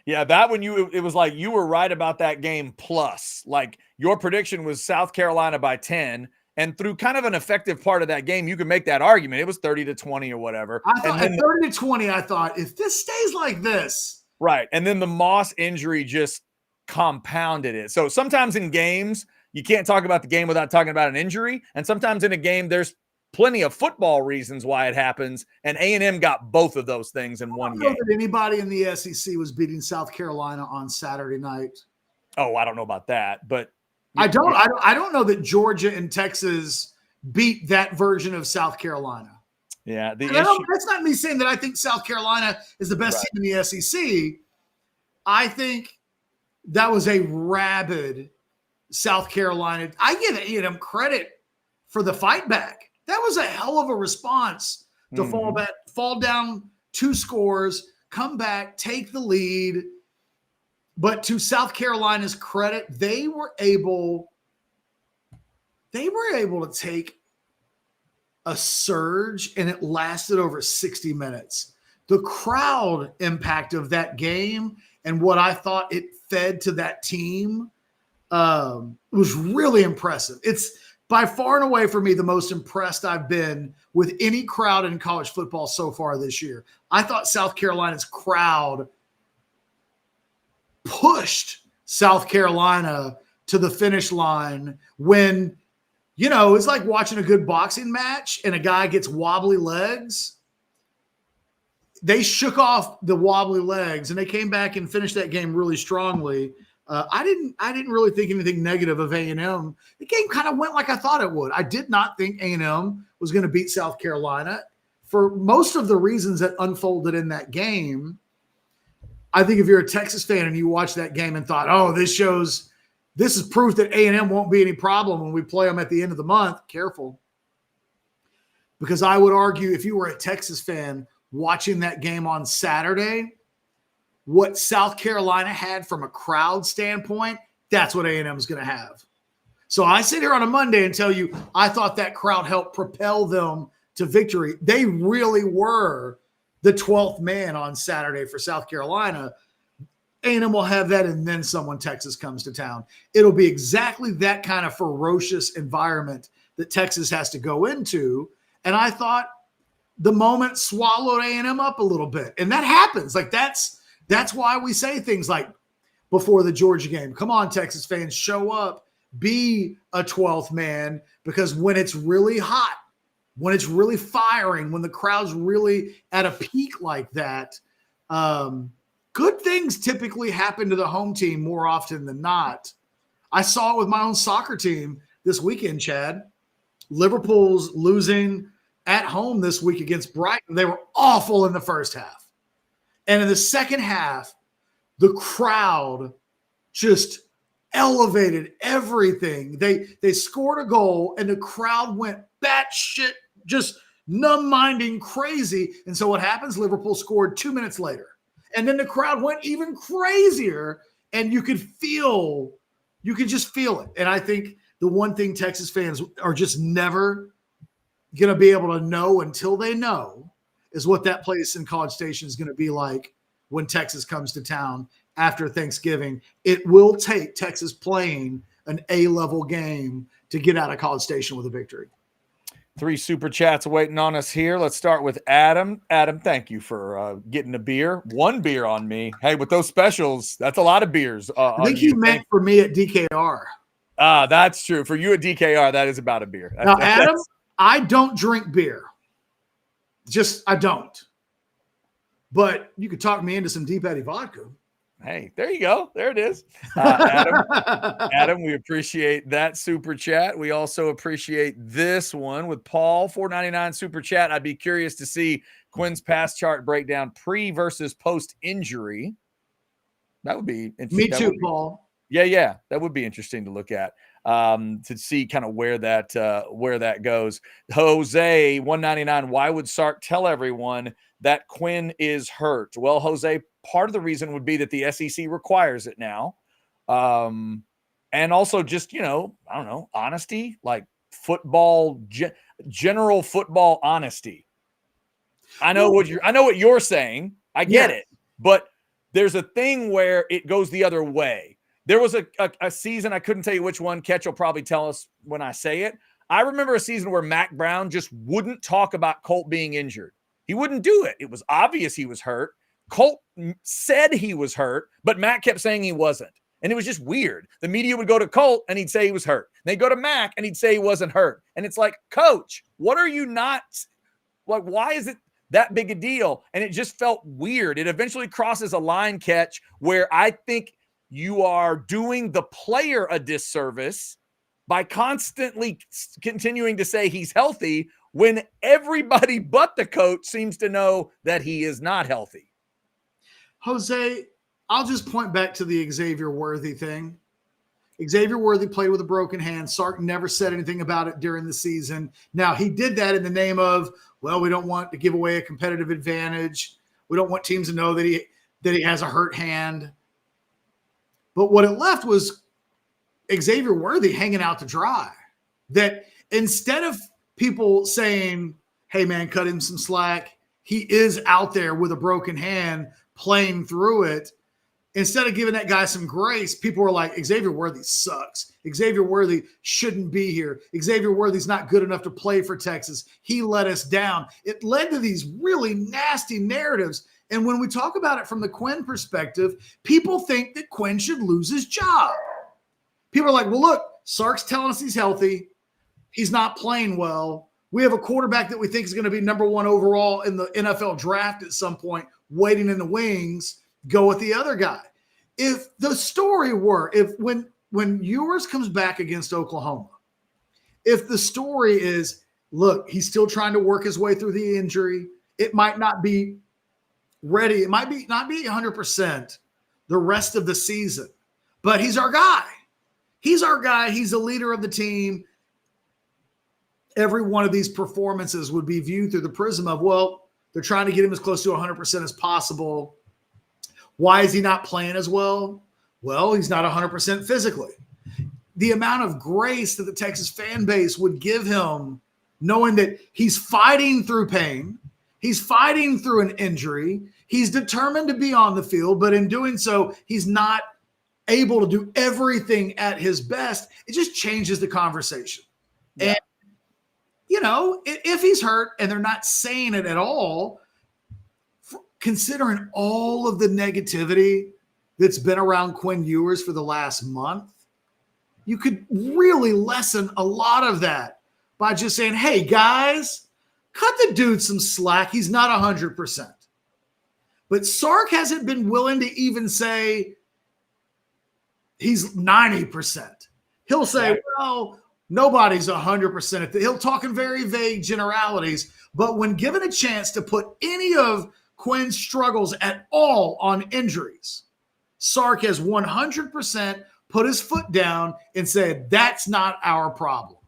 Yeah, that one it was like you were right about that game plus. Like your prediction was South Carolina by 10, and through kind of an effective part of that game, you could make that argument. It was 30-20 or whatever. I thought at 30-20, I thought if this stays like this. Right. And then the Moss injury just compounded it. So sometimes in games, you can't talk about the game without talking about an injury. And sometimes in a game, there's plenty of football reasons why it happens. And A&M got both of those things in one game. I don't know that anybody in the SEC was beating South Carolina on Saturday night. Oh, I don't know about that. But I don't know that Georgia and Texas beat that version of South Carolina. Yeah, that's not me saying that I think South Carolina is the best team in the SEC. I think that was a rabid South Carolina. I give A&M credit for the fight back. That was a hell of a response to fall down 2 scores, come back, take the lead. But to South Carolina's credit, they were able to take a surge, and it lasted over 60 minutes. The crowd impact of that game and what I thought it fed to that team was really impressive. It's by far and away for me the most impressed I've been with any crowd in college football so far this year. I thought South Carolina's crowd pushed South Carolina to the finish line when it's like watching a good boxing match and a guy gets wobbly legs. They shook off the wobbly legs and they came back and finished that game really strongly. I didn't really think anything negative of A&M. The game kind of went like I thought it would. I did not think A&M was going to beat South Carolina for most of the reasons that unfolded in that game. I think if you're a Texas fan and you watch that game and thought, oh, this is proof that A&M won't be any problem when we play them at the end of the month. Careful. Because I would argue if you were a Texas fan watching that game on Saturday, what South Carolina had from a crowd standpoint, that's what A&M is going to have. So I sit here on a Monday and tell you I thought that crowd helped propel them to victory. They really were the 12th man on Saturday for South Carolina. A&M will have that, and then some when Texas comes to town. It'll be exactly that kind of ferocious environment that Texas has to go into. And I thought the moment swallowed A&M up a little bit. And that happens. Like that's why we say things like before the Georgia game, come on, Texas fans, show up, be a 12th man, because when it's really hot, when it's really firing, when the crowd's really at a peak like that, good things typically happen to the home team more often than not. I saw it with my own soccer team this weekend, Chad. Liverpool's losing at home this week against Brighton. They were awful in the first half. And in the second half, the crowd just elevated everything. They scored a goal, and the crowd went batshit, just numb-minding crazy. And so what happens? Liverpool scored 2 minutes later. And then the crowd went even crazier, and you could just feel it. And I think the one thing Texas fans are just never going to be able to know until they know is what that place in College Station is going to be like when Texas comes to town after Thanksgiving. It will take Texas playing an A-level game to get out of College Station with a victory. 3 super chats waiting on us here. Let's start with Adam. Adam, thank you for getting a beer. 1 beer on me. Hey, with those specials, that's a lot of beers. I think you meant for me at DKR. That's true. For you at DKR, that is about a beer. Now, Adam, I don't drink beer. I don't. But you could talk me into some Deep Eddy vodka. Hey, there you go. There it is. Adam, we appreciate that super chat. We also appreciate this one with Paul, $4.99 super chat. I'd be curious to see Quinn's pass chart breakdown pre versus post injury. That would be interesting. Me too, Paul. Yeah. That would be interesting to look at, to see kind of where that goes. Jose, $1.99. Why would Sark tell everyone that Quinn is hurt? Well, Jose, part of the reason would be that the SEC requires it now. And also just, I don't know, honesty, like football, general football honesty. I know what you're saying. I get it. But there's a thing where it goes the other way. There was a season, I couldn't tell you which one. Ketch will probably tell us when I say it. I remember a season where Mac Brown just wouldn't talk about Colt being injured. He wouldn't do it. It was obvious he was hurt. Colt said he was hurt, but Mac kept saying he wasn't. And it was just weird. The media would go to Colt and he'd say he was hurt. They'd go to Mac and he'd say he wasn't hurt. And it's like, Coach, what are you not like? Why is it that big a deal? And it just felt weird. It eventually crosses a line, Catch, where I think you are doing the player a disservice by constantly continuing to say he's healthy when everybody but the coach seems to know that he is not healthy. Jose, I'll just point back to the Xavier Worthy thing. Xavier Worthy played with a broken hand. Sark never said anything about it during the season. Now, he did that in the name of, well, we don't want to give away a competitive advantage. We don't want teams to know that he has a hurt hand. But what it left was Xavier Worthy hanging out to dry. That instead of people saying, hey, man, cut him some slack, he is out there with a broken hand playing through it. Instead of giving that guy some grace, people were like, Xavier Worthy sucks. Xavier Worthy shouldn't be here. Xavier Worthy's not good enough to play for Texas. He let us down. It led to these really nasty narratives. And when we talk about it from the Quinn perspective, people think that Quinn should lose his job. People are like, well, look, Sark's telling us he's healthy. He's not playing well. We have a quarterback that we think is going to be number 1 overall in the NFL draft at some point, waiting in the wings. Go with the other guy. If the story were, when Ewers comes back against Oklahoma, if the story is, look, he's still trying to work his way through the injury, it might not be ready. It might not be 100% the rest of the season, but he's our guy. He's our guy. He's the leader of the team. Every one of these performances would be viewed through the prism of, well, they're trying to get him as close to 100% as possible. Why is he not playing as well? Well, he's not 100% physically. The amount of grace that the Texas fan base would give him, knowing that he's fighting through pain, he's fighting through an injury, he's determined to be on the field, but in doing so, he's not able to do everything at his best. It just changes the conversation. Yeah. And, if he's hurt and they're not saying it at all, considering all of the negativity that's been around Quinn Ewers for the last month, you could really lessen a lot of that by just saying, hey, guys, cut the dude some slack. He's not 100%. But Sark hasn't been willing to even say he's 90%. He'll say, Right. well, nobody's 100%. He'll talk in very vague generalities. But when given a chance to put any of Quinn's struggles at all on injuries, Sark has 100% put his foot down and said, that's not our problem.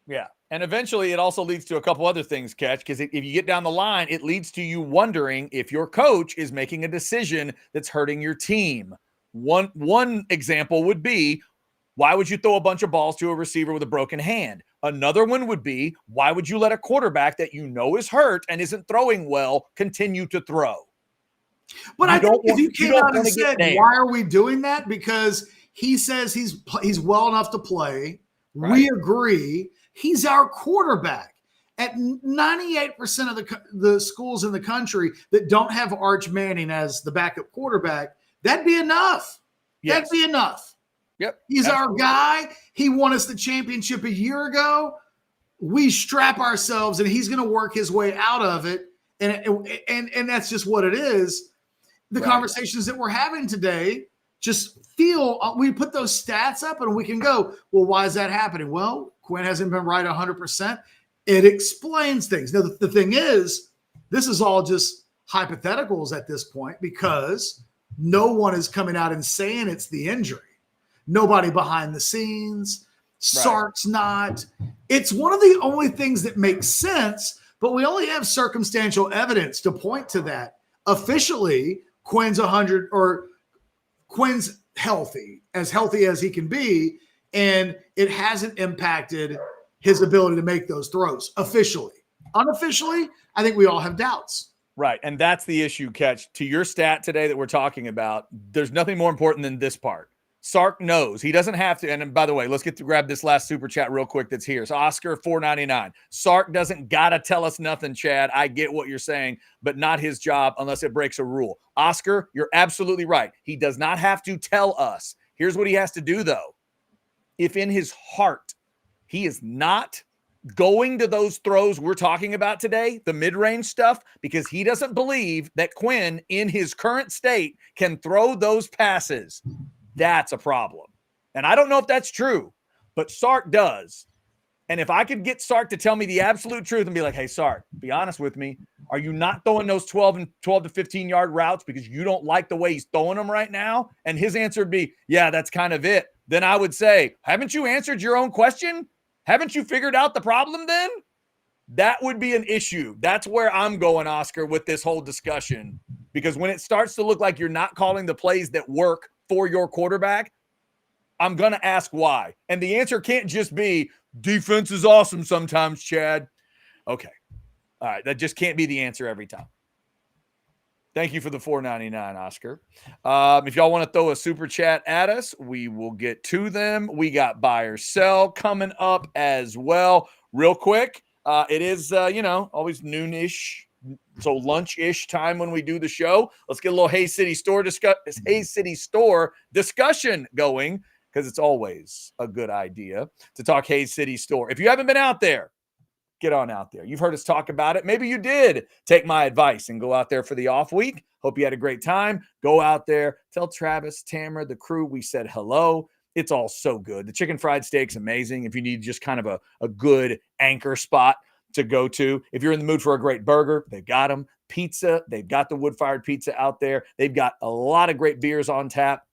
Yeah. And eventually it also leads to a couple other things, Catch, because if you get down the line, it leads to you wondering if your coach is making a decision that's hurting your team. One example would be, why would you throw a bunch of balls to a receiver with a broken hand? Another one would be, why would you let a quarterback that you know is hurt and isn't throwing well continue to throw? But I think if you came out and said, why are we doing that? Because he says he's well enough to play. Right. We agree. He's our quarterback. At 98% of the schools in the country that don't have Arch Manning as the backup quarterback, that'd be enough. Yes. That'd be enough. Yep. He's absolutely our guy. He won us the championship a year ago. We strap ourselves, and he's going to work his way out of it. And that's just what it is. The conversations that we're having today just feel, we put those stats up and we can go, well, why is that happening? Well, Quinn hasn't been right 100%. It explains things. Now, the thing is, this is all just hypotheticals at this point because no one is coming out and saying it's the injury. Nobody behind the scenes. Sark's not. It's one of the only things that makes sense, but we only have circumstantial evidence to point to that. Officially, Quinn's 100 or Quinn's healthy as he can be, and it hasn't impacted his ability to make those throws officially. Unofficially, I think we all have doubts. Right, and that's the issue, Catch. To your stat today that we're talking about, there's nothing more important than this part. Sark knows he doesn't have to. And by the way, let's grab this last super chat real quick that's here. So Oscar $4.99. Sark doesn't gotta tell us nothing, Chad. I get what you're saying, but not his job unless it breaks a rule. Oscar, you're absolutely right. He does not have to tell us. Here's what he has to do, though. If in his heart he is not going to those throws we're talking about today, the mid-range stuff, because he doesn't believe that Quinn in his current state can throw those passes, that's a problem. And I don't know if that's true, but Sark does. And if I could get Sark to tell me the absolute truth and be like, hey, Sark, be honest with me. Are you not throwing those 12 to 15 yard routes because you don't like the way he's throwing them right now? And his answer would be, yeah, that's kind of it. Then I would say, haven't you answered your own question? Haven't you figured out the problem then? That would be an issue. That's where I'm going, Oscar, with this whole discussion. Because when it starts to look like you're not calling the plays that work for your quarterback, I'm going to ask why. And the answer can't just be, defense is awesome sometimes, Chad. Okay. All right. That just can't be the answer every time. Thank you for the $4.99, Oscar. If y'all want to throw a super chat at us, we will get to them. We got buy or sell coming up as well. Real quick, it is, always noonish, so lunch-ish time when we do the show. Let's get a little Hayes City Store discussion going, because it's always a good idea to talk Hayes City Store. If you haven't been out there, get on out there. You've heard us talk about it. Maybe you did take my advice and go out there for the off week. Hope you had a great time. Go out there. Tell Travis, Tamara, the crew we said hello. It's all so good. The chicken fried steak's amazing. If you need just kind of a good anchor spot to go to. If you're in the mood for a great burger, they've got them. Pizza, they've got the wood-fired pizza out there. They've got a lot of great beers on tap.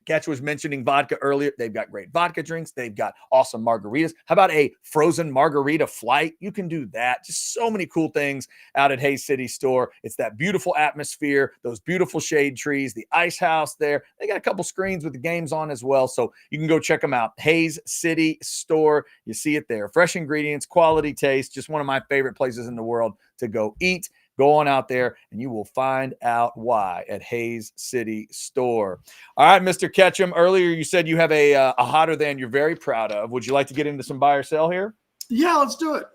Catch was mentioning vodka earlier. They've got great vodka drinks. They've got awesome margaritas. How about a frozen margarita flight? You can do that. Just so many cool things out at Hayes City Store. It's that beautiful atmosphere, those beautiful shade trees, the ice house there. They got a couple screens with the games on as well, so you can go check them out. Hayes City Store. You see it there. Fresh ingredients, quality taste. Just one of my favorite places in the world to go eat. Go on out there, and you will find out why at Hayes City Store. All right, Mr. Ketchum, earlier you said you have a hotter than you're very proud of. Would you like to get into some buy or sell here? Yeah, let's do it.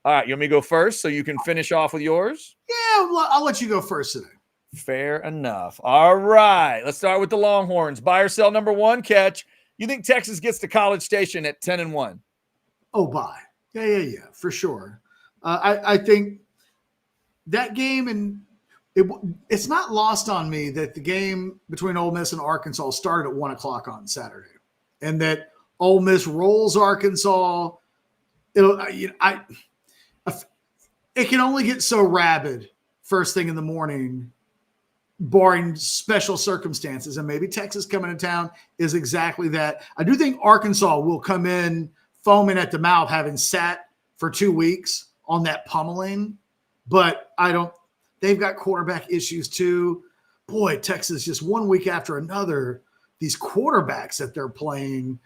All right, you want me to go first so you can finish off with yours? Yeah, I'll let you go first today. Fair enough. All right, let's start with the Longhorns. Buy or sell number one, Catch. You think Texas gets to College Station at 10-1? Oh, buy. Yeah, for sure. I think that game, and it's not lost on me that the game between Ole Miss and Arkansas started at 1:00 on Saturday, and that Ole Miss rolls Arkansas. It can only get so rabid first thing in the morning, barring special circumstances, and maybe Texas coming to town is exactly that. I do think Arkansas will come in foaming at the mouth, having sat for 2 weeks on that pummeling, but they've got quarterback issues too. Boy, Texas just 1 week after another, these quarterbacks that they're playing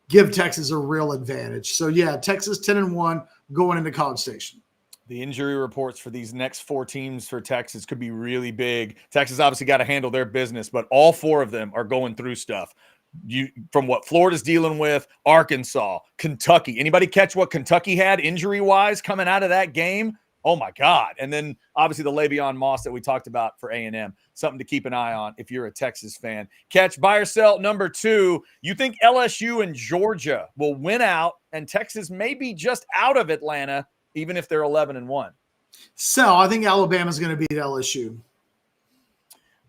give Texas a real advantage. So yeah, Texas 10-1 going into College Station. The injury reports for these next 4 teams for Texas could be really big. Texas obviously got to handle their business, but all 4 of them are going through stuff. From what Florida's dealing with, Arkansas, Kentucky. Anybody catch what Kentucky had injury-wise coming out of that game? Oh, my God. And then, obviously, the Le'Veon Moss that we talked about for A&M. Something to keep an eye on if you're a Texas fan. Catch, buy or sell, number 2. You think LSU and Georgia will win out, and Texas may be just out of Atlanta, even if they're 11-1? So I think Alabama's going to beat LSU.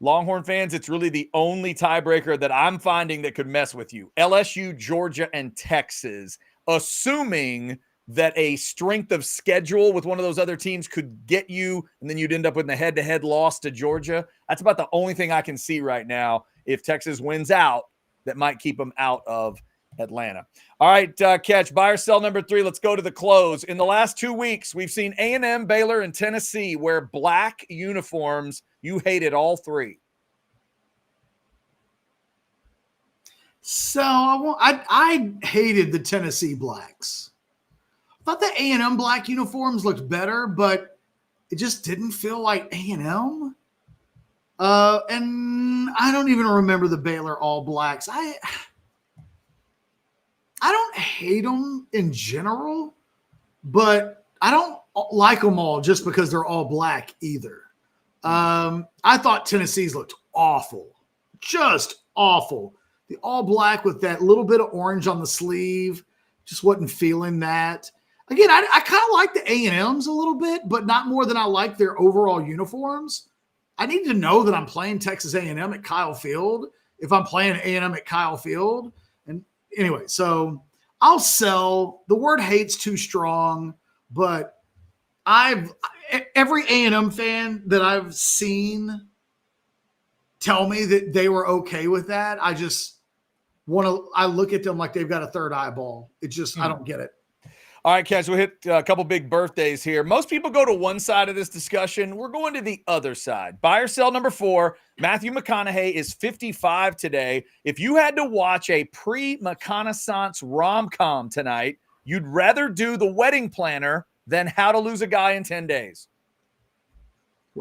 Longhorn fans, it's really the only tiebreaker that I'm finding that could mess with you. LSU, Georgia, and Texas, assuming that a strength of schedule with one of those other teams could get you, and then you'd end up with a head-to-head loss to Georgia. That's about the only thing I can see right now if Texas wins out that might keep them out of Atlanta. All right, Catch, buy or sell number 3. Let's go to the close. In the last 2 weeks, we've seen A&M, Baylor, and Tennessee wear black uniforms. You hated all 3. So I hated the Tennessee blacks. I thought the A&M black uniforms looked better, but it just didn't feel like A&M. And I don't even remember the Baylor all blacks. I don't hate them in general, but I don't like them all just because they're all black either. I thought Tennessee's looked awful, just awful. The all black with that little bit of orange on the sleeve, just wasn't feeling that. Again, I kind of like the A&Ms a little bit, but not more than I like their overall uniforms. I need to know that I'm playing Texas A&M at Kyle Field if I'm playing A&M at Kyle Field. And anyway, so I'll sell. The word hate's too strong, but every A&M fan that I've seen tell me that they were okay with that. I look at them like they've got a third eyeball. It just, I don't get it. All right, Catch, we'll hit a couple big birthdays here. Most people go to one side of this discussion. We're going to the other side. Buy or sell number 4. Matthew McConaughey is 55 today. If you had to watch a pre-McConaissance rom-com tonight, you'd rather do The Wedding Planner than How to Lose a Guy in 10 Days.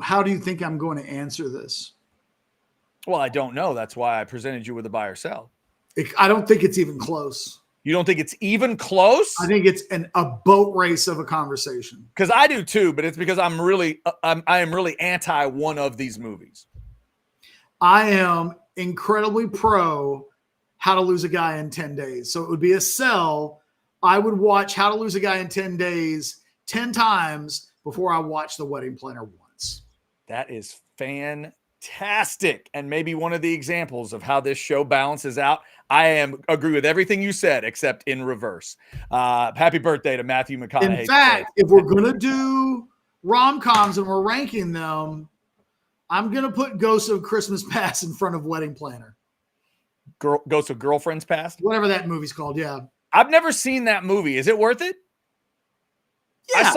How do you think I'm going to answer this? Well, I don't know. That's why I presented you with a buy or sell. I don't think it's even close. You don't think it's even close? I think it's a boat race of a conversation. Because I do too, but it's because I am really anti one of these movies. I am incredibly pro How to Lose a Guy in 10 Days. So it would be a sell. I would watch How to Lose a Guy in 10 Days 10 times before I watch The Wedding Planner once. That is fantastic. And maybe one of the examples of how this show balances out. I agree with everything you said, except in reverse. Happy birthday to Matthew McConaughey. In fact, if we're going to do rom-coms and we're ranking them, I'm going to put Ghost of Christmas Past in front of Wedding Planner. Ghost of Girlfriend's Past? Whatever that movie's called, yeah. I've never seen that movie. Is it worth it? Yeah.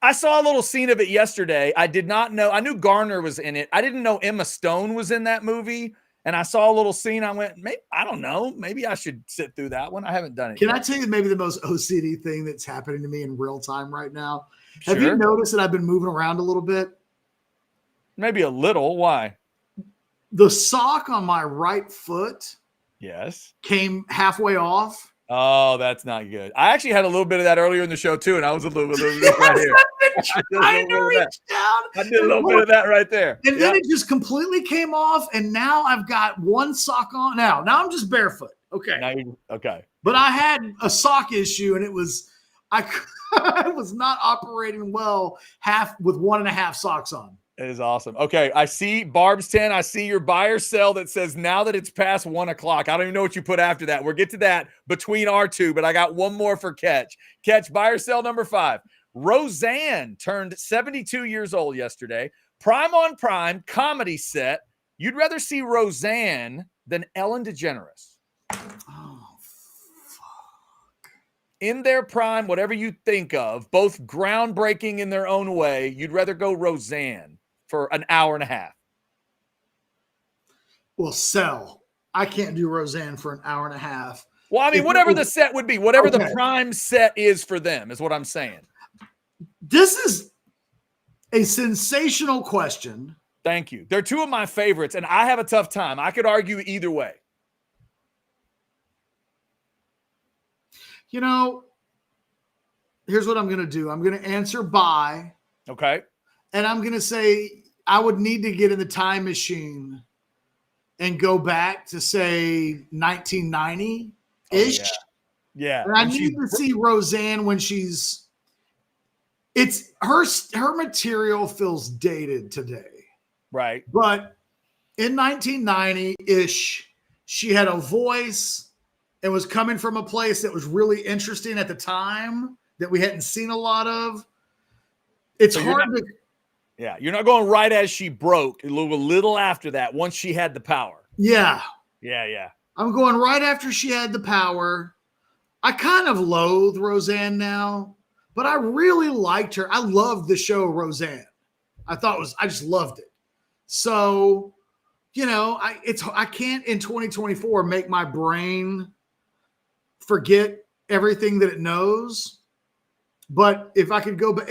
I saw a little scene of it yesterday. I did not know. I knew Garner was in it. I didn't know Emma Stone was in that movie. And I saw a little scene. I went, I don't know. Maybe I should sit through that one. I haven't done it Can yet. I tell you maybe the most OCD thing that's happening to me in real time right now? Sure. Have you noticed that I've been moving around a little bit? Maybe a little. Why? The sock on my right foot Yes. came halfway off. Oh, that's not good. I actually had a little bit of that earlier in the show too, and I was a little bit right here. I did a little bit of that right there. And then it just completely came off, and now I've got one sock on. Now I'm just barefoot. Okay. Okay. But I had a sock issue, and it was I was not operating well with 1.5 socks on. It is awesome. Okay, I see Barb's 10. I see your buy or sell that says now that it's past 1 o'clock. I don't even know what you put after that. We'll get to that between our two, but I got one more for Catch. Catch, buy or sell number 5. Roseanne turned 72 years old yesterday. Prime on Prime comedy set. You'd rather see Roseanne than Ellen DeGeneres. Oh, fuck. In their prime, whatever you think of, both groundbreaking in their own way, you'd rather go Roseanne for an hour and a half. Well, sell. I can't do Roseanne for an hour and a half. Well, I mean, whatever the set would be, whatever the prime set is for them is what I'm saying. This is a sensational question. Thank you. They're two of my favorites, and I have a tough time. I could argue either way. You know, here's what I'm going to do. I'm going to answer buy. Okay. And I'm going to say I would need to get in the time machine and go back to, say, 1990-ish. Oh, yeah. And I need to see Roseanne when she's – it's her material feels dated today. Right. But in 1990-ish, she had a voice and was coming from a place that was really interesting at the time that we hadn't seen a lot of. It's so hard to... Yeah, you're not going right as she broke. A little after that, once she had the power. Yeah. Yeah. I'm going right after she had the power. I kind of loathe Roseanne now, but I really liked her. I loved the show Roseanne. I just loved it. So, you know, I can't in 2024 make my brain forget everything that it knows. But if I could go back,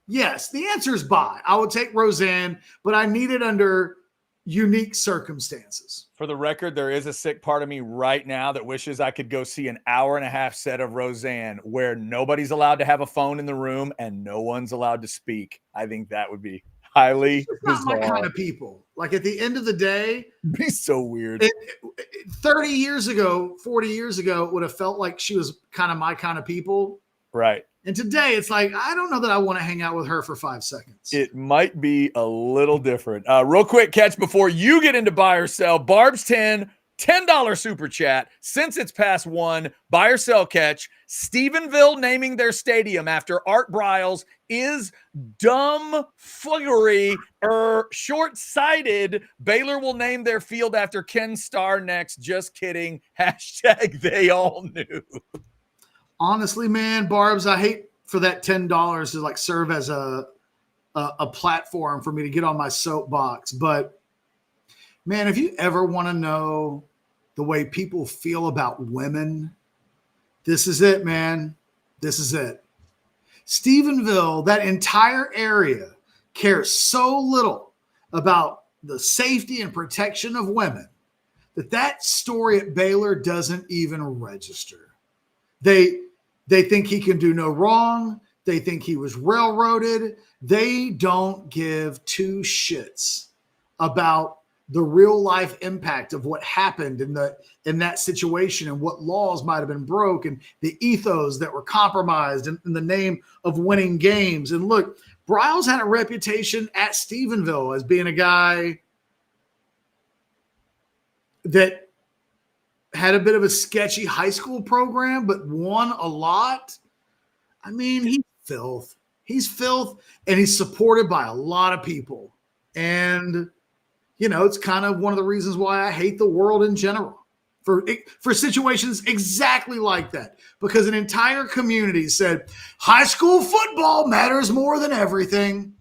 yes, the answer is buy. I would take Roseanne, but I need it under unique circumstances. For the record, there is a sick part of me right now that wishes I could go see an hour and a half set of Roseanne where nobody's allowed to have a phone in the room and no one's allowed to speak. I think that would be highly bizarre. Not my kind of people. Like at the end of the day, it'd be so weird. 30 years ago, 40 years ago, it would have felt like she was kind of my kind of people. Right. And today it's like, I don't know that I want to hang out with her for 5 seconds. It might be a little different. Real quick Catch before you get into buy or sell. Barb's $10 super chat. Since it's past 1, buy or sell Catch. Stephenville naming their stadium after Art Briles is dumb fuggery or short-sighted. Baylor will name their field after Ken Starr next. Just kidding. # they all knew. Honestly, man, Barbs, I hate for that $10 to like serve as a platform for me to get on my soapbox. But man, if you ever want to know the way people feel about women, this is it, man. This is it. Stephenville, that entire area, cares so little about the safety and protection of women that story at Baylor doesn't even register. They think he can do no wrong. They think he was railroaded. They don't give two shits about the real life impact of what happened in that situation and what laws might have been broke and the ethos that were compromised in the name of winning games. And look, Briles had a reputation at Stephenville as being a guy that had a bit of a sketchy high school program, but won a lot. I mean, he's filth. He's filth, and he's supported by a lot of people. And, you know, it's kind of one of the reasons why I hate the world in general for situations exactly like that, because an entire community said high school football matters more than everything.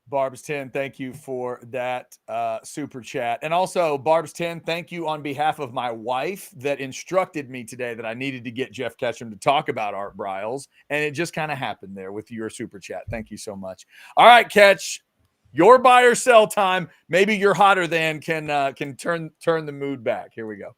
Barb's 10, thank you for that super chat. And also, Barb's 10, thank you on behalf of my wife that instructed me today that I needed to get Jeff Ketchum to talk about Art Briles. And it just kind of happened there with your super chat. Thank you so much. All right, Ketch, your buy or sell time. Maybe you're hotter than can turn the mood back. Here we go.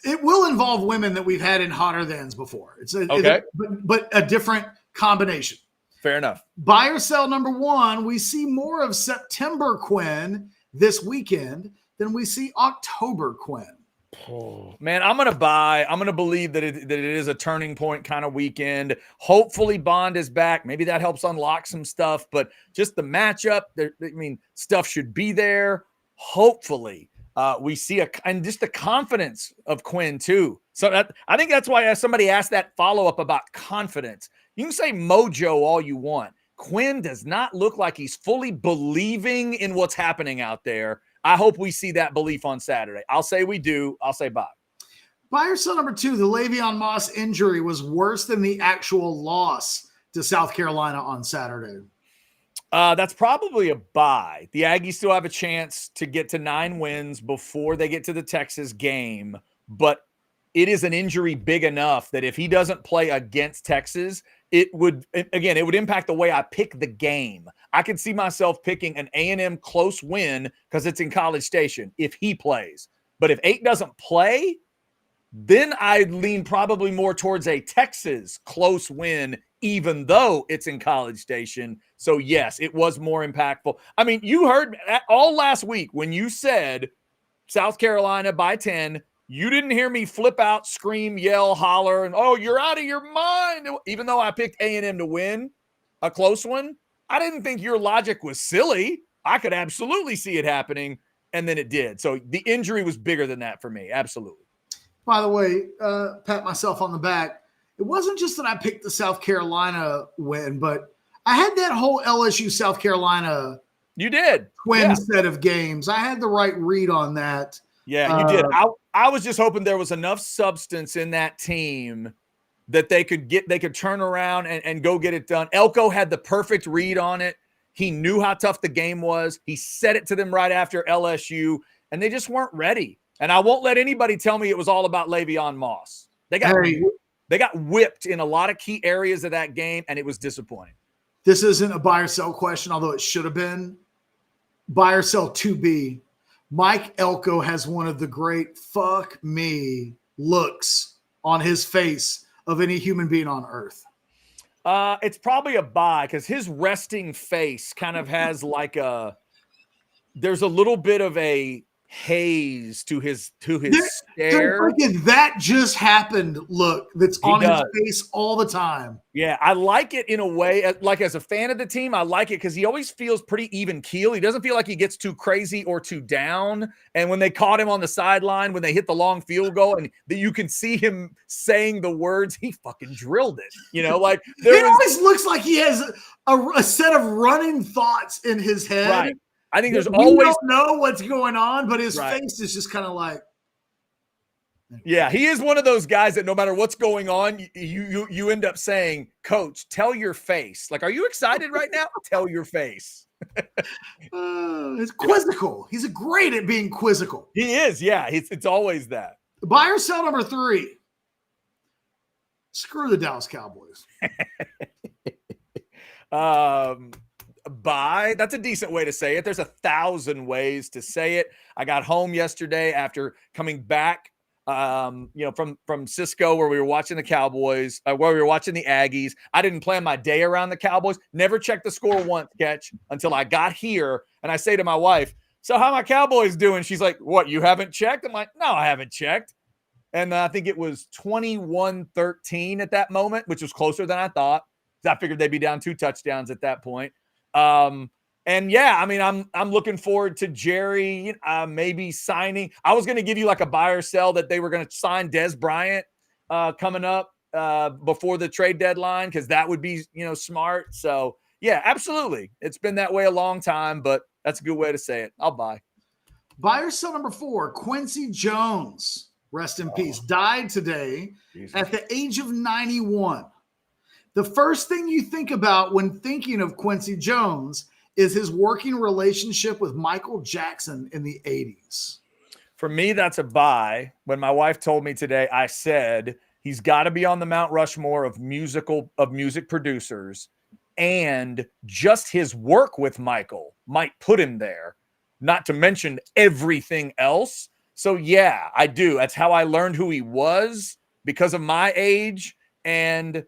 It will involve women that we've had in hotter thans before. Okay. But a different combination. Fair enough. Buy or sell number 1, we see more of September Quinn this weekend than we see October Quinn. Oh, man, I'm going to buy. I'm going to believe that it is a turning point kind of weekend. Hopefully Bond is back. Maybe that helps unlock some stuff, but just the matchup, stuff should be there. Hopefully we see and just the confidence of Quinn too. So I think that's why somebody asked that follow-up about confidence. You can say mojo all you want. Quinn does not look like he's fully believing in what's happening out there. I hope we see that belief on Saturday. I'll say we do. I'll say bye. Buy or sell number 2, the Le'Veon Moss injury was worse than the actual loss to South Carolina on Saturday. That's probably a buy. The Aggies still have a chance to get to 9 wins before they get to the Texas game, but it is an injury big enough that if he doesn't play against Texas, it would impact the way I pick the game. I could see myself picking an A&M close win because it's in College Station if he plays. But if 8 doesn't play, then I'd lean probably more towards a Texas close win, even though it's in College Station. So, yes, it was more impactful. I mean, you heard all last week when you said South Carolina by 10, you didn't hear me flip out, scream, yell, holler, and, oh, you're out of your mind. Even though I picked A&M to win a close one, I didn't think your logic was silly. I could absolutely see it happening, and then it did. So the injury was bigger than that for me, absolutely. By the way, pat myself on the back. It wasn't just that I picked the South Carolina win, but I had that whole LSU South Carolina you did twin set of games. I had the right read on that. Yeah, you did. I was just hoping there was enough substance in that team that they could turn around and go get it done. Elko had the perfect read on it. He knew how tough the game was. He said it to them right after LSU, and they just weren't ready. And I won't let anybody tell me it was all about Le'Veon Moss. They got whipped in a lot of key areas of that game, and it was disappointing. This isn't a buy or sell question, although it should have been. Buy or sell 2B. Mike Elko has one of the great fuck me looks on his face of any human being on earth. It's probably a buy because his resting face kind of has there's a little bit of a haze to his stare. That just happened look that's on his face all the time. Yeah, I like it in a way. Like as a fan of the team, I like it because he always feels pretty even keel. He doesn't feel like he gets too crazy or too down. And when they caught him on the sideline, when they hit the long field goal, and you can see him saying the words, he fucking drilled it. It always looks like he has a set of running thoughts in his head. Right. I think there's always don't know what's going on, but his face is just kind of like. Yeah, he is one of those guys that no matter what's going on, you end up saying, "Coach, tell your face." Like, are you excited right now? Tell your face. It's quizzical. He's great at being quizzical. He is. Yeah, it's always that. Buy or sell number 3. Screw the Dallas Cowboys. Buy. That's a decent way to say it. There's 1,000 ways to say it. I got home yesterday after coming back, from Cisco where we were watching the Cowboys, where we were watching the Aggies. I didn't plan my day around the Cowboys. Never checked the score once, until I got here. And I say to my wife, "So how my Cowboys doing?" She's like, "What? You haven't checked?" I'm like, "No, I haven't checked." And I think it was 21-13 at that moment, which was closer than I thought. I figured they'd be down 2 touchdowns at that point. And yeah, I mean, I'm looking forward to Jerry maybe signing. I was going to give you like a buy or sell that they were going to sign Des Bryant coming up before the trade deadline because that would be smart. So yeah, absolutely, it's been that way a long time, but that's a good way to say it. I'll buy. Buy or sell number 4, Quincy Jones, rest in peace, died today at the age of 91. The first thing you think about when thinking of Quincy Jones is his working relationship with Michael Jackson in the 80s. For me, that's a buy. When my wife told me today, I said he's got to be on the Mount Rushmore of music producers, and just his work with Michael might put him there, not to mention everything else. So yeah, I do. That's how I learned who he was because of my age, and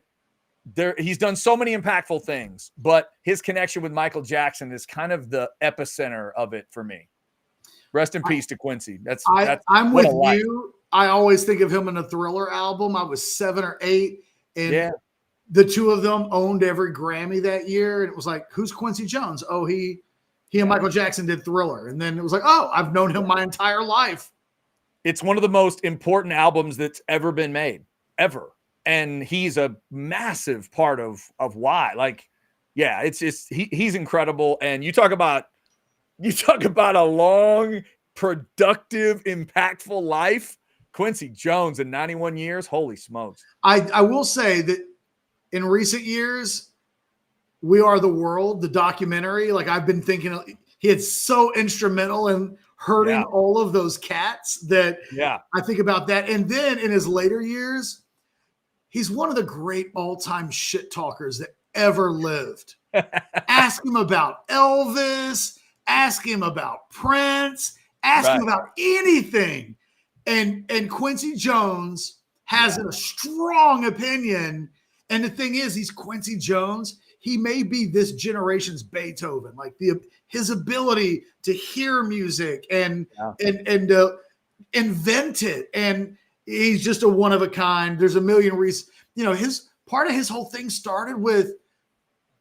he's done so many impactful things, but his connection with Michael Jackson is kind of the epicenter of it for me. Rest in peace to Quincy. I'm what with a life. you. I always think of him in a Thriller album. I was 7 or 8, and Yeah. the two of them owned every Grammy that year. And it was like, who's Quincy Jones? Oh, he and Michael Jackson did Thriller. And then it was like, oh, I've known him my entire life. It's one of the most important albums that's ever been made, ever. And he's a massive part of why. Like, yeah, it's just he's incredible. And you talk about a long, productive, impactful life. Quincy Jones in 91 years, holy smokes. I will say that in recent years, We Are the World, the documentary, like I've been thinking he had so instrumental in hurting all of those cats that I think about that. And then in his later years, he's one of the great all-time shit talkers that ever lived. Ask him about Elvis, ask him about Prince, ask him about anything. And Quincy Jones has a strong opinion. And the thing is, he's Quincy Jones. He may be this generation's Beethoven, like his ability to hear music and invent it. And he's just a one of a kind. There's a million reasons. You know, his part of his whole thing started with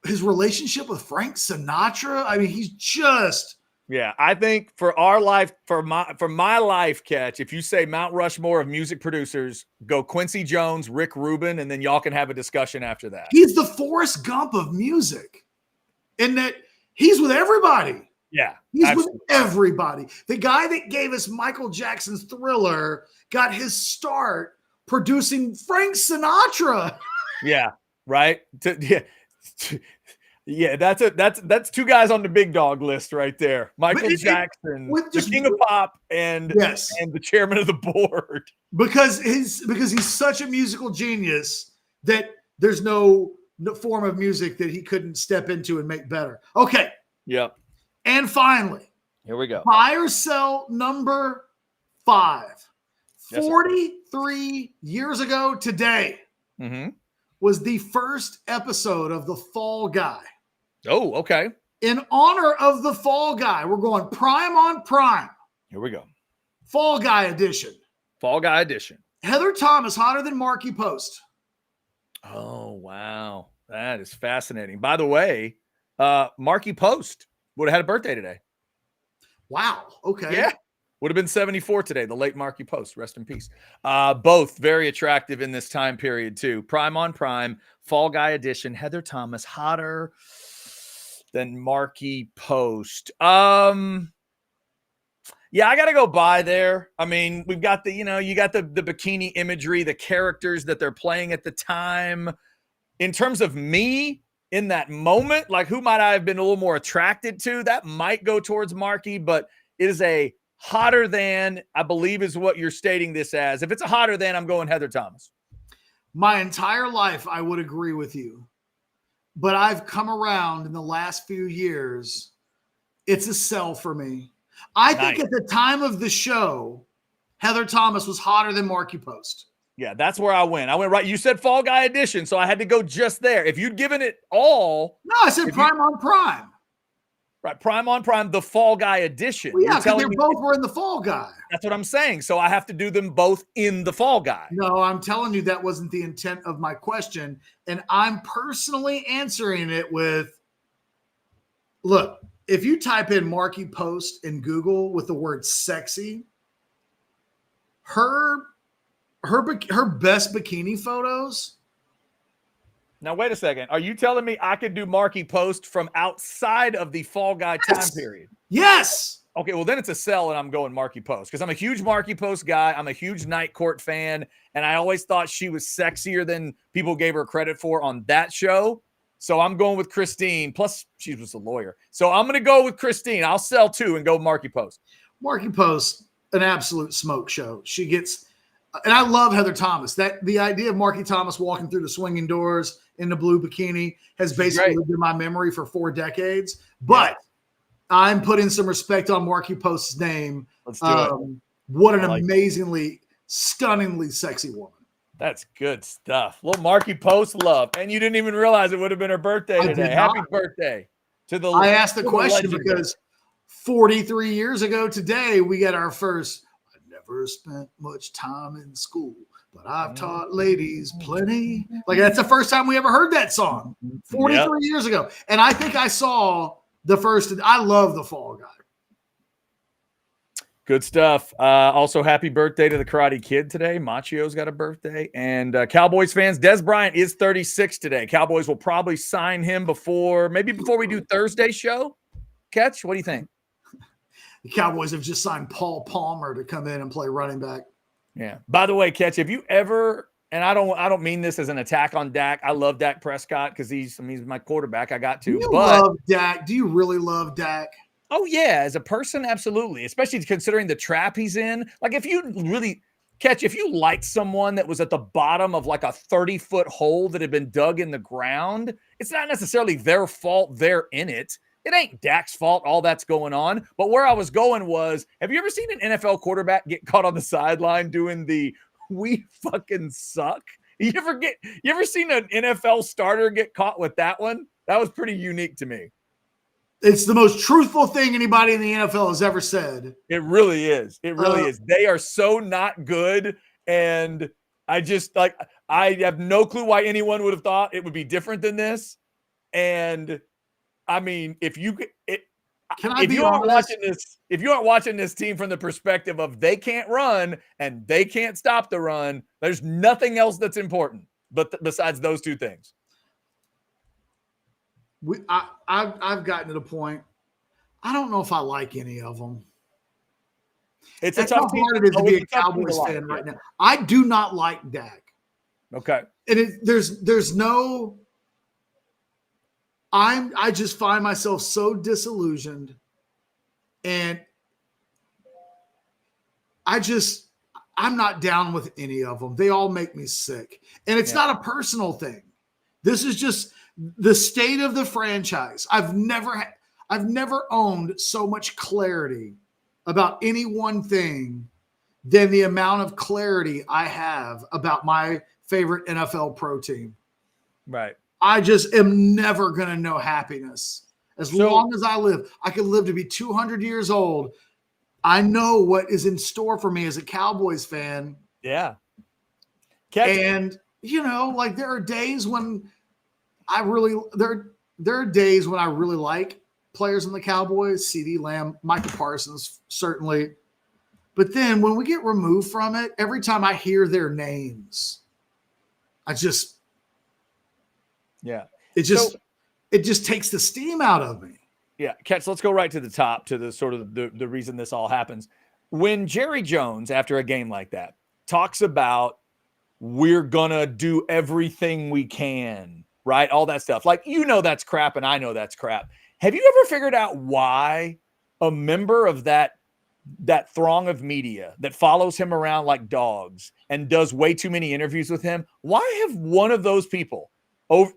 his relationship with Frank Sinatra. I mean, he's just. Yeah, I think for our life, for my life, Catch, if you say Mount Rushmore of music producers, go Quincy Jones, Rick Rubin, and then y'all can have a discussion after that. He's the Forrest Gump of music in that he's with everybody. Yeah, he's with everybody. The guy that gave us Michael Jackson's Thriller got his start producing Frank Sinatra. Yeah, right. Yeah, that's two guys on the big dog list right there. Michael Jackson, the king of pop, and the chairman of the board. Because he's such a musical genius that there's no form of music that he couldn't step into and make better. Okay. Yep. And finally, here we go. Buy or sell number 5. 43 years ago today was the first episode of The Fall Guy. Oh, okay. In honor of The Fall Guy, we're going Prime on Prime. Here we go. Fall Guy edition. Fall Guy edition. Heather Thomas, hotter than Marky Post. Oh, wow. That is fascinating. By the way, Marky Post would have had a birthday today. Wow. Okay. Yeah. Would have been 74 today, the late Marky Post. Rest in peace. Both very attractive in this time period, too. Prime on Prime, Fall Guy edition. Heather Thomas, hotter than Marky Post. Yeah, I got to go by there. I mean, we've got you got the bikini imagery, the characters that they're playing at the time. In terms of me in that moment, like who might I have been a little more attracted to? That might go towards Marky, but it is a hotter than, I believe is what you're stating this as. If it's a hotter than, I'm going Heather Thomas. My entire life, I would agree with you. But I've come around in the last few years. It's a sell for me. I think at the time of the show, Heather Thomas was hotter than Marky Post. Yeah, that's where I went. I went right. You said Fall Guy edition, so I had to go just there. If you'd given it all. No, I said Prime on Prime. Right, Prime on Prime, the Fall Guy edition. Well, yeah, because they both were in the Fall Guy. That's what I'm saying. So I have to do them both in the Fall Guy. No, I'm telling you that wasn't the intent of my question. And I'm personally answering it with, look, if you type in Marky Post in Google with the word sexy, her best bikini photos. Now, wait a second. Are you telling me I could do Marky Post from outside of the Fall Guy time period? Yes. Okay, well, then it's a sell, and I'm going Marky Post because I'm a huge Marky Post guy. I'm a huge Night Court fan, and I always thought she was sexier than people gave her credit for on that show. So I'm going with Christine. Plus, she was a lawyer. So I'm going to go with Christine. I'll sell two and go Marky Post. Marky Post, an absolute smoke show. She gets, and I love Heather Thomas. The idea of Marky Thomas walking through the swinging doors in the blue bikini has basically lived in my memory for 4 decades. But I'm putting some respect on Marky Post's name. Let's do it. What an amazingly, stunningly sexy woman. That's good stuff. Little Marky Post love. And you didn't even realize it would have been her birthday today. Happy birthday to the. I asked the question because 43 years ago today, we get our first. I never spent much time in school, but I've taught ladies plenty. Like, that's the first time we ever heard that song 43 years ago. And I think I saw the first. I love the Fall Guy. Good stuff. Also, happy birthday to the Karate Kid today. Machio's got a birthday. And Cowboys fans, Des Bryant is 36 today. Cowboys will probably sign him before we do Thursday's show. Catch, what do you think? The Cowboys have just signed Paul Palmer to come in and play running back. Yeah. By the way, Catch, have you ever, and I don't mean this as an attack on Dak. I love Dak Prescott because he's my quarterback. I got to. Love Dak. Do you really love Dak? Oh, yeah. As a person, absolutely. Especially considering the trap he's in. Like, if you really if you liked someone that was at the bottom of like a 30-foot hole that had been dug in the ground, it's not necessarily their fault they're in it. It ain't Dak's fault all that's going on. But where I was going was, have you ever seen an NFL quarterback get caught on the sideline doing the "we fucking suck"? You ever seen an NFL starter get caught with that one? That was pretty unique to me. It's the most truthful thing anybody in the NFL has ever said. It really is. It really is. They are so not good. And I have no clue why anyone would have thought it would be different than this. And I mean, if you aren't watching this team from the perspective of they can't run and they can't stop the run, there's nothing else that's important besides those two things. I've gotten to the point. I don't know if I like any of them. It's That's a tough how hard it is to be a Cowboys fan right now. I do not like Dak. Okay, and there's no. I just find myself so disillusioned, and I'm not down with any of them. They all make me sick, and it's not a personal thing. This is just the state of the franchise. I've never owned so much clarity about any one thing than the amount of clarity I have about my favorite NFL pro team. Right. I just am never going to know happiness. As long as I live, I could live to be 200 years old. I know what is in store for me as a Cowboys fan. Yeah. And, like there are days when there are days when I really like players in the Cowboys, CeeDee Lamb, Michael Parsons, certainly. But then when we get removed from it, every time I hear their names, it just takes the steam out of me. Yeah. Catch, let's go right to the top, to the sort of the reason this all happens. When Jerry Jones, after a game like that, talks about we're going to do everything we can, right? All that stuff. Like, that's crap and I know that's crap. Have you ever figured out why a member of that throng of media that follows him around like dogs and does way too many interviews with him, why have one of those people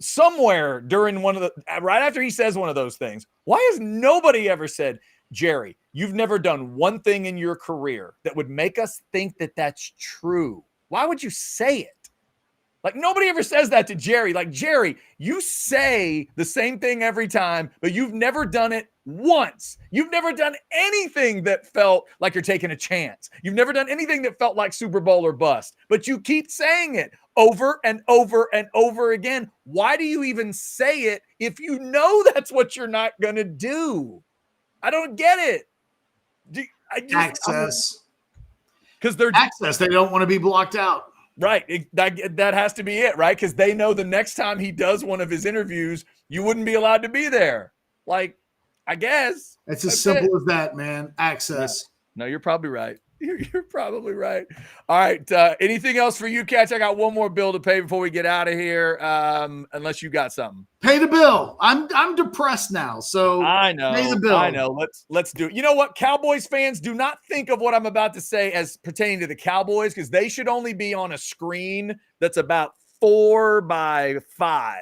somewhere during right after he says one of those things, why has nobody ever said, Jerry, you've never done one thing in your career that would make us think that that's true? Why would you say it? Like, nobody ever says that to Jerry. Like, Jerry, you say the same thing every time, but you've never done it once. You've never done anything that felt like you're taking a chance. You've never done anything that felt like Super Bowl or bust, but you keep saying it over and over and over again. Why do you even say it if you know that's what you're not going to do? I don't get it. Access. Because they're access. They don't want to be blocked out. Right. That has to be it, right? Because they know the next time he does one of his interviews, you wouldn't be allowed to be there. Like, I guess. It's as simple as that, man. Access. Yeah. No, you're probably right. You're probably right. All right. Anything else for you, Catch? I got one more bill to pay before we get out of here. Unless you got something. Pay the bill. I'm depressed now. So I know. Pay the bill. I know. Let's do it. You know what? Cowboys fans, do not think of what I'm about to say as pertaining to the Cowboys, because they should only be on a screen that's about 4 by 5.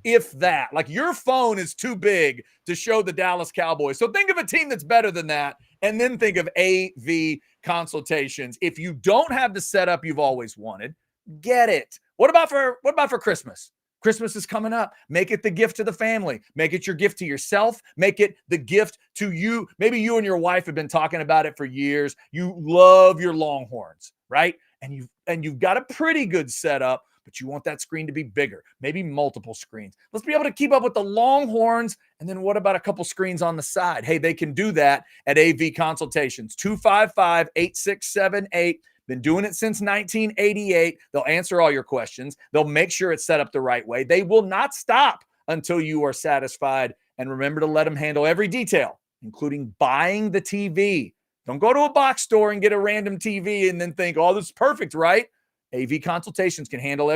If that. Like, your phone is too big to show the Dallas Cowboys. So think of a team that's better than that, and then think of AV consultations. If you don't have the setup you've always wanted, get it. What about for Christmas? Christmas is coming up. Make it the gift to the family. Make it your gift to yourself. Make it the gift to you. Maybe you and your wife have been talking about it for years. You love your Longhorns, right? And you've got a pretty good setup, but you want that screen to be bigger, maybe multiple screens. Let's be able to keep up with the Longhorns. And then what about a couple screens on the side? Hey, they can do that at AV Consultations, 255-8678. Been doing it since 1988. They'll answer all your questions. They'll make sure it's set up the right way. They will not stop until you are satisfied. And remember to let them handle every detail, including buying the TV. Don't go to a box store and get a random TV and then think, oh, this is perfect, right? AV Consultations can handle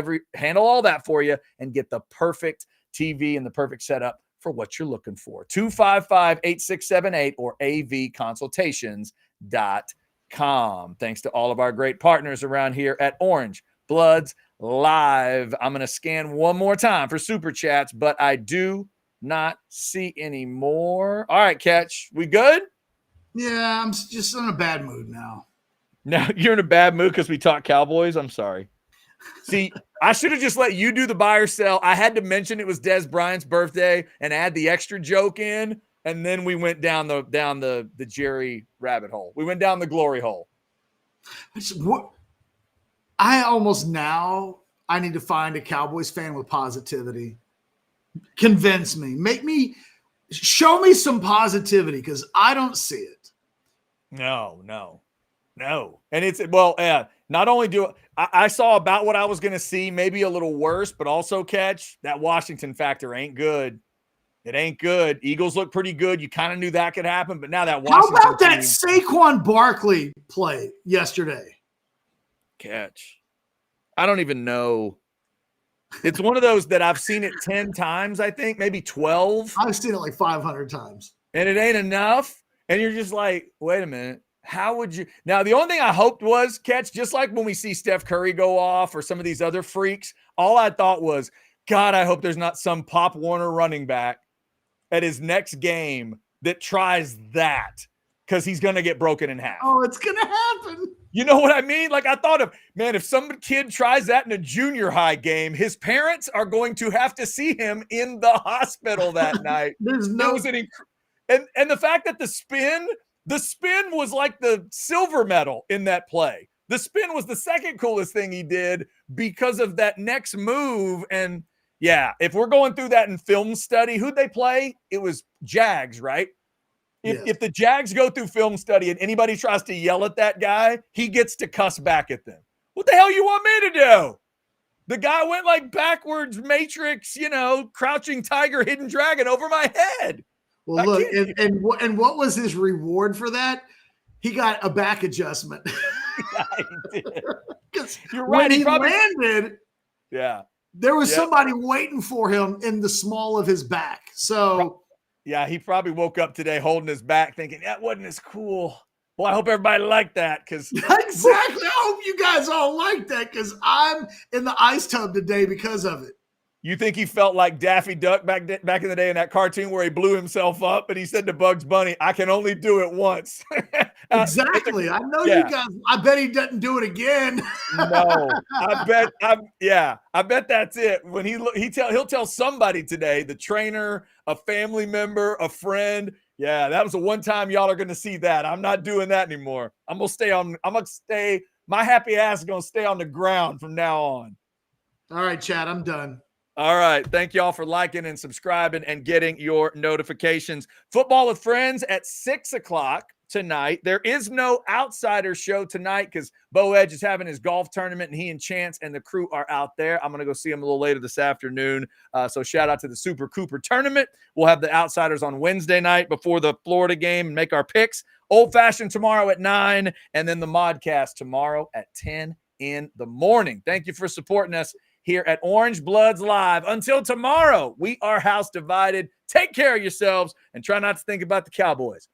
all that for you and get the perfect TV and the perfect setup for what you're looking for. 255-8678 or avconsultations.com. Thanks to all of our great partners around here at Orange Bloods Live. I'm going to scan one more time for super chats, but I do not see any more. All right, Catch. We good? Yeah, I'm just in a bad mood now. Now you're in a bad mood because we talked Cowboys. I'm sorry. See, I should have just let you do the buy or sell. I had to mention it was Des Bryant's birthday and add the extra joke in, and then we went down the Jerry rabbit hole. We went down the glory hole. I need to find a Cowboys fan with positivity. Convince me. Show me some positivity because I don't see it. No. And it's, not only do I saw about what I was going to see, maybe a little worse, but also Catch that Washington factor ain't good. It ain't good. Eagles look pretty good. You kind of knew that could happen, but now that Washington How about that Saquon Barkley play yesterday? Catch. I don't even know. It's one of those that I've seen it 10 times, I think, maybe 12. I've seen it like 500 times. And it ain't enough. And you're just like, wait a minute. How would you? Now, the only thing I hoped was, Catch, just like when we see Steph Curry go off or some of these other freaks, all I thought was, God, I hope there's not some Pop Warner running back at his next game that tries that because he's going to get broken in half. Oh, it's going to happen. You know what I mean? Like I thought of, man, if some kid tries that in a junior high game, his parents are going to have to see him in the hospital that night. There's no. And the fact that the spin was like the silver medal in that play. The spin was the second coolest thing he did because of that next move. And yeah, if we're going through that in film study, who'd they play? It was Jags, right? If the Jags go through film study and anybody tries to yell at that guy, he gets to cuss back at them. What the hell you want me to do? The guy went like backwards Matrix, crouching tiger, hidden dragon over my head. Well, look, and what was his reward for that? He got a back adjustment. Yeah, he did. You're right. When he landed, there was somebody waiting for him in the small of his back. So, yeah, he probably woke up today holding his back thinking, that wasn't as cool. Well, I hope everybody liked that because exactly. I hope you guys all like that because I'm in the ice tub today because of it. You think he felt like Daffy Duck back in the day in that cartoon where he blew himself up and he said to Bugs Bunny, I can only do it once. Exactly. I know you guys. I bet he doesn't do it again. No, I bet that's it. When he'll tell somebody today, the trainer, a family member, a friend. Yeah, that was the one time y'all are going to see that. I'm not doing that anymore. My happy ass is going to stay on the ground from now on. All right, Chad, I'm done. All right. Thank y'all for liking and subscribing and getting your notifications. Football with Friends at 6:00 tonight. There is no Outsider show tonight because Bo Edge is having his golf tournament and he and Chance and the crew are out there. I'm going to go see him a little later this afternoon. So shout out to the Super Cooper tournament. We'll have the Outsiders on Wednesday night before the Florida game and make our picks. Old Fashioned tomorrow at 9 and then the Modcast tomorrow at 10 in the morning. Thank you for supporting us here at Orange Bloods Live. Until tomorrow, we are house divided. Take care of yourselves and try not to think about the Cowboys.